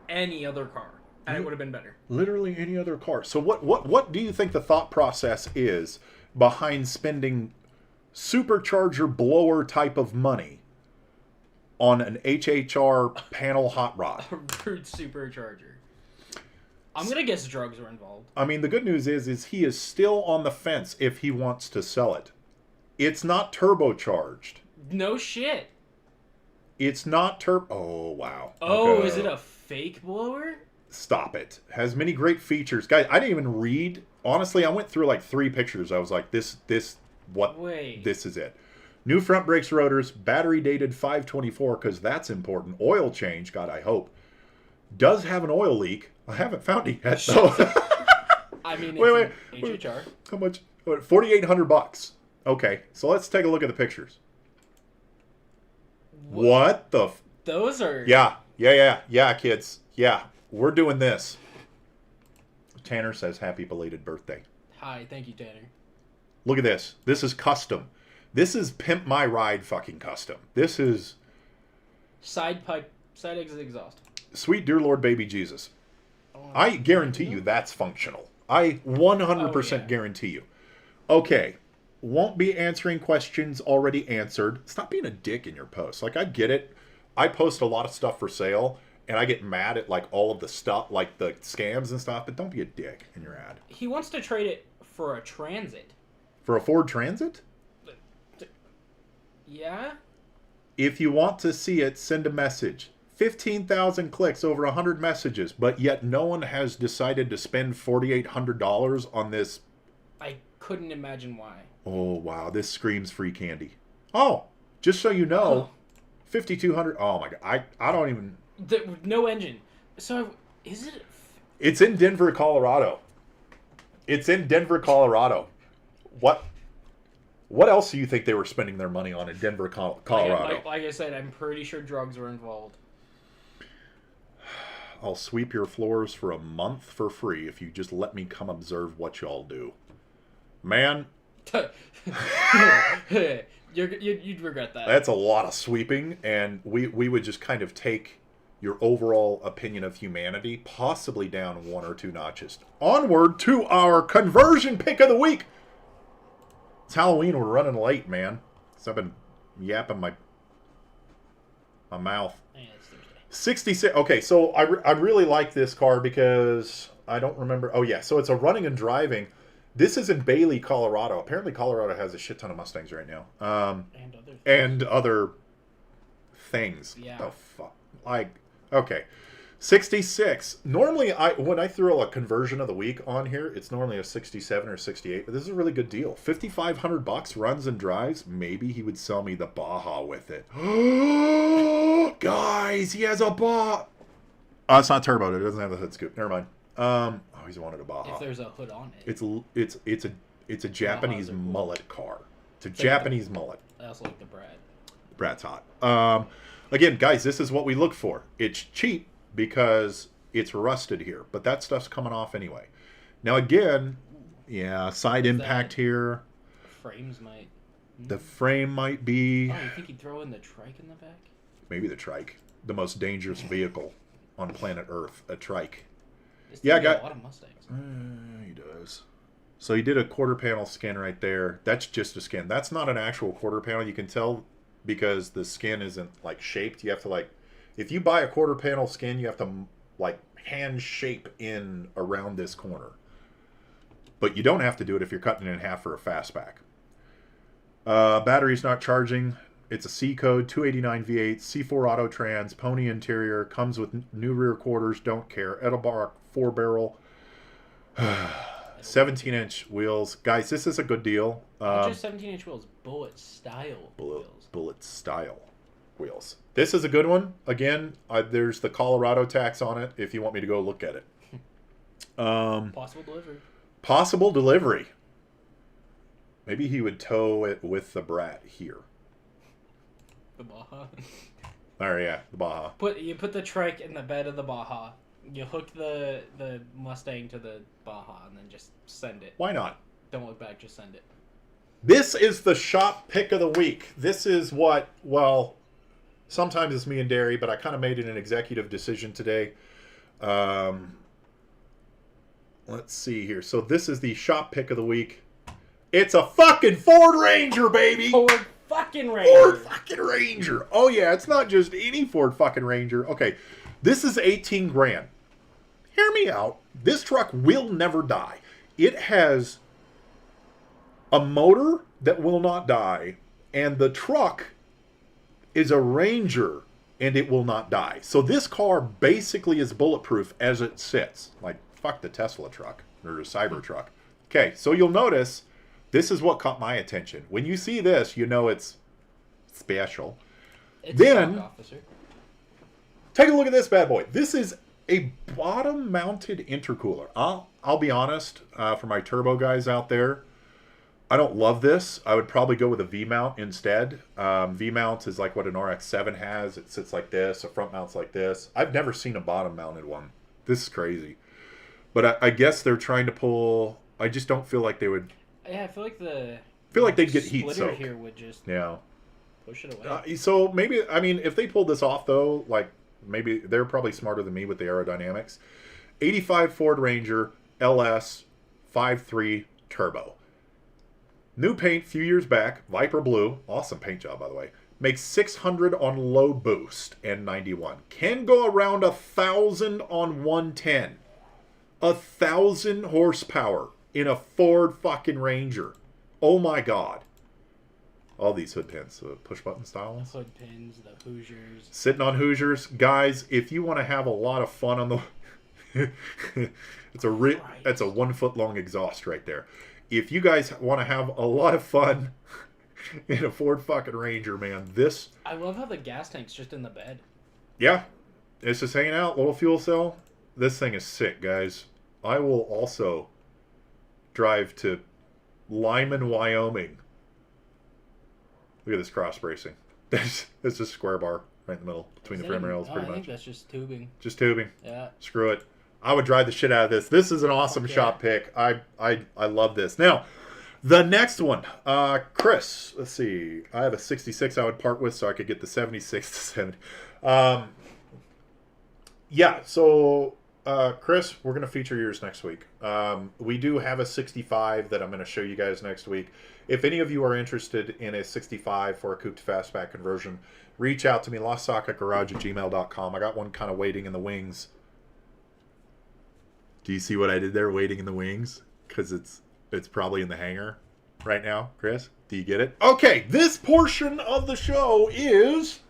any other car. And it would have been better. Literally any other car. So what do you think the thought process is behind spending supercharger blower type of money on an HHR panel hot rod? A brute supercharger. I'm going to guess drugs were involved. I mean, the good news is he is still on the fence if he wants to sell it. It's not turbocharged. No shit. It's not Oh, wow. Oh, Okay. Is it a fake blower? Stop it. Has many great features. Guys, I didn't even read. Honestly, I went through like 3 pictures. I was like, this is it. New front brakes rotors, battery dated 524, because that's important. Oil change, God, I hope. Does have an oil leak. I haven't found it yet, though. I mean, wait. HHR. How much? $4,800. Okay, so let's take a look at the pictures. What the... Those are... Yeah, kids. Yeah, we're doing this. Tanner says happy belated birthday. Hi, thank you, Tanner. Look at this. This is custom. This is Pimp My Ride fucking custom. This is... Side exit exhaust. Sweet dear Lord baby Jesus. I guarantee you that's functional. I 100% guarantee you. Okay. Won't be answering questions already answered. Stop being a dick in your posts. Like, I get it. I post a lot of stuff for sale, and I get mad at, like, all of the stuff, like the scams and stuff, but don't be a dick in your ad. He wants to trade it for a Transit. For a Ford Transit? Yeah? If you want to see it, send a message. 15,000 clicks, over 100 messages, but yet no one has decided to spend $4,800 on this. I couldn't imagine why. Oh, wow. This screams free candy. Oh, just so you know, 5,200. Oh, my God. I don't even... No engine. So, is it... It's in Denver, Colorado. It's in Denver, Colorado. What else do you think they were spending their money on in Denver, Colorado? Like I said, I'm pretty sure drugs were involved. I'll sweep your floors for a month for free if you just let me come observe what y'all do. Man. You'd regret that. That's a lot of sweeping, and we would just kind of take your overall opinion of humanity possibly down 1 or 2 notches. Onward to our conversion pick of the week. It's Halloween. We're running late, man. So I've been yapping my mouth. Yeah, it's Thursday. 66. Okay, so I really like this car because I don't remember. Oh, yeah. So it's a running and driving. This is in Bailey, Colorado. Apparently, Colorado has a shit ton of Mustangs right now. And other things. Yeah. The fuck. Like, okay. 66. Normally, when I throw a conversion of the week on here, it's normally a 67 or 68. But this is a really good deal. $5,500 runs and drives. Maybe he would sell me the Baja with it. Guys, he has a Baja. Oh, it's not turbo. It doesn't have the hood scoop. Never mind. Oh, he's wanted a Baja. If there's a hood on it. It's a Japanese Bahas are cool. mullet car. It's a Japanese mullet. I also like the Brad. Brad's hot. Again, guys, this is what we look for. It's cheap because it's rusted here, but that stuff's coming off anyway. Now, again, yeah, side impact here. Frames might. The frame might be. Oh, you think he'd throw in the trike in the back? Maybe the trike. The most dangerous vehicle on planet Earth. A trike. This Yeah, I dude got got. a lot of Mustangs. He does. So he did a quarter panel skin right there. That's just a skin. That's not an actual quarter panel. You can tell because the skin isn't like shaped. You have to like, if you buy a quarter panel skin, you have to like hand shape in around this corner. But you don't have to do it if you're cutting it in half for a fastback. Battery's not charging. It's a C code, 289 V8, C4 Auto Trans, pony interior, comes with new rear quarters, don't care. Edelbrock 4-barrel. 17-inch wheels. Guys, this is a good deal. Not just 17-inch wheels, bullet style wheels. Bullet style wheels. This is a good one. Again, there's the Colorado tax on it if you want me to go look at it. Possible delivery. Possible delivery. Maybe he would tow it with the Brat here. The Baja. Oh, yeah, the Baja. You put the trike in the bed of the Baja. You hook the Mustang to the Baja and then just send it. Why not? Don't look back, just send it. This is the shop pick of the week. This is what, well, sometimes it's me and Derry, but I kind of made it an executive decision today. Let's see here. So this is the shop pick of the week. It's a fucking Ford Ranger, baby! Ford fucking Ranger! Ford fucking Ranger! Oh yeah, it's not just any Ford fucking Ranger. Okay, this is 18 grand. Hear me out. This truck will never die. It has a motor that will not die, and the truck is a Ranger, and it will not die. So this car basically is bulletproof as it sits. Like, fuck the Tesla truck, or the Cybertruck. Okay, so you'll notice, this is what caught my attention. When you see this, you know it's special. It's then, a stock officer. Take a look at this bad boy. This is a bottom-mounted intercooler. I'll be honest, for my turbo guys out there, I don't love this. I would probably go with a V-mount instead. V-mount is like what an RX-7 has. It sits like this. A front mount's like this. I've never seen a bottom-mounted one. This is crazy. But I guess they're trying to pull... I just don't feel like they would... Yeah, I feel like they'd get heat splitter soak. here would just push it away. So maybe, I mean, if they pulled this off though, like maybe they're probably smarter than me with the aerodynamics. 85 Ford Ranger LS 5.3 turbo. New paint few years back, Viper Blue. Awesome paint job, by the way. Makes 600 on low boost and 91. Can go around 1,000 on 110. 1,000 horsepower in a Ford fucking Ranger. Oh my god. All these hood pins, push button style ones. Hood pins, the Hoosiers. Sitting on Hoosiers. Guys, if you want to have a lot of fun on the... That's a 1 foot long exhaust right there. If you guys want to have a lot of fun in a Ford fucking Ranger, man, this... I love how the gas tank's just in the bed. Yeah. It's just hanging out. Little fuel cell. This thing is sick, guys. I will also drive to Lyman, Wyoming. Look at this cross bracing. It's just a square bar right in the middle between the frame rails, pretty I much. think that's just tubing. Just tubing. Yeah. Screw it. I would drive the shit out of this. This is an awesome shop pick. I love this. Now, the next one, Chris. Let's see. I have a 66 I would part with, so I could get the 76 to 70. Yeah. So, Chris, we're gonna feature yours next week. We do have a 65 that I'm gonna show you guys next week. If any of you are interested in a 65 for a coupe to fastback conversion, reach out to me. LostSocketGarage@gmail.com. I got one kind of waiting in the wings. Do you see what I did there, waiting in the wings? Because it's probably in the hangar right now, Chris. Do you get it? Okay, this portion of the show is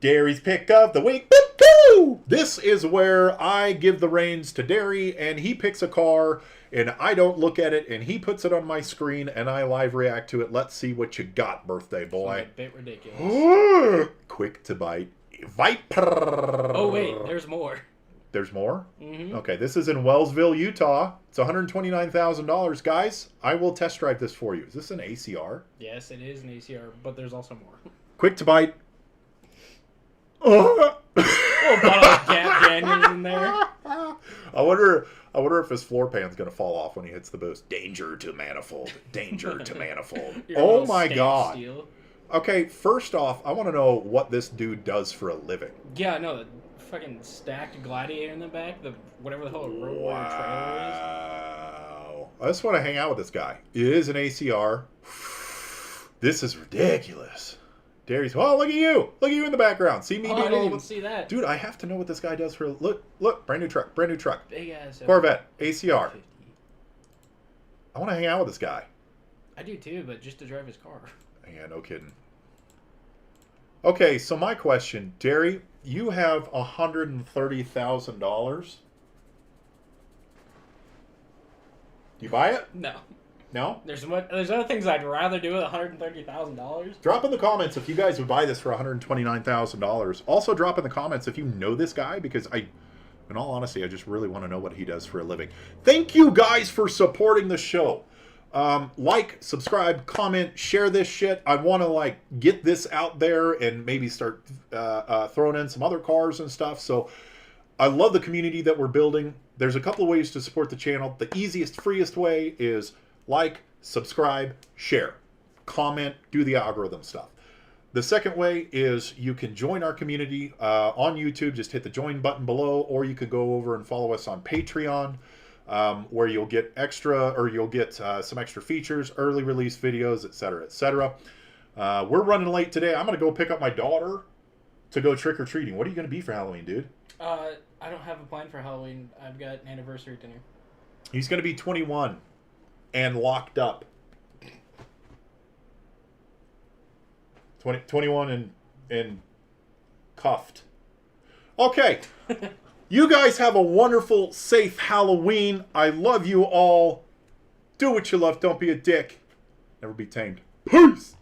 Derry's pick of the week. Boop, boop. Woo! This is where I give the reins to Derry, and he picks a car, and I don't look at it, and he puts it on my screen, and I live react to it. Let's see what you got, birthday boy. A bit ridiculous. Quick to bite. Viper. Oh, wait, there's more. There's more? Mm-hmm. Okay, this is in Wellsville, Utah. It's $129,000. Guys, I will test drive this for you. Is this an ACR? Yes, it is an ACR, but there's also more. Quick to bite. Oh, bottle of Jack Daniels in there. I wonder if his floor pan's gonna fall off when he hits the boost. Danger to manifold. Danger to manifold. Your Oh little my stamp god. steel. Okay, first off, I want to know what this dude does for a living. Yeah, no, the fucking stacked Gladiator in the back, the whatever the hell a road warrior trailer is. Wow. I just want to hang out with this guy. It is an ACR. This is ridiculous. Derry's, oh, look at you. Look at you in the background. See me Oh, I being didn't all even see that. Dude, I have to know what this guy does for a look, brand new truck. Big ass Corvette, ACR. 50. I want to hang out with this guy. I do too, but just to drive his car. Yeah, no kidding. Okay, so my question, Derry, you have $130,000. You buy it? No. No? There's other things I'd rather do with $130,000. Drop in the comments if you guys would buy this for $129,000. Also drop in the comments if you know this guy, because in all honesty, I just really want to know what he does for a living. Thank you guys for supporting the show. Like, subscribe, comment, share this shit. I want to get this out there and maybe start throwing in some other cars and stuff. So I love the community that we're building. There's a couple of ways to support the channel. The easiest, freest way is like, subscribe, share, comment, do the algorithm stuff. The second way is you can join our community on YouTube. Just hit the join button below, or you could go over and follow us on Patreon, where you'll get some extra features, early release videos, etc., etc. We're running late today. I'm going to go pick up my daughter to go trick-or-treating. What are you going to be for Halloween, dude? I don't have a plan for Halloween. I've got an anniversary dinner. He's going to be 21 and locked up. 21 and cuffed. Okay. You guys have a wonderful, safe Halloween. I love you all. Do what you love. Don't be a dick. Never be tamed. Peace.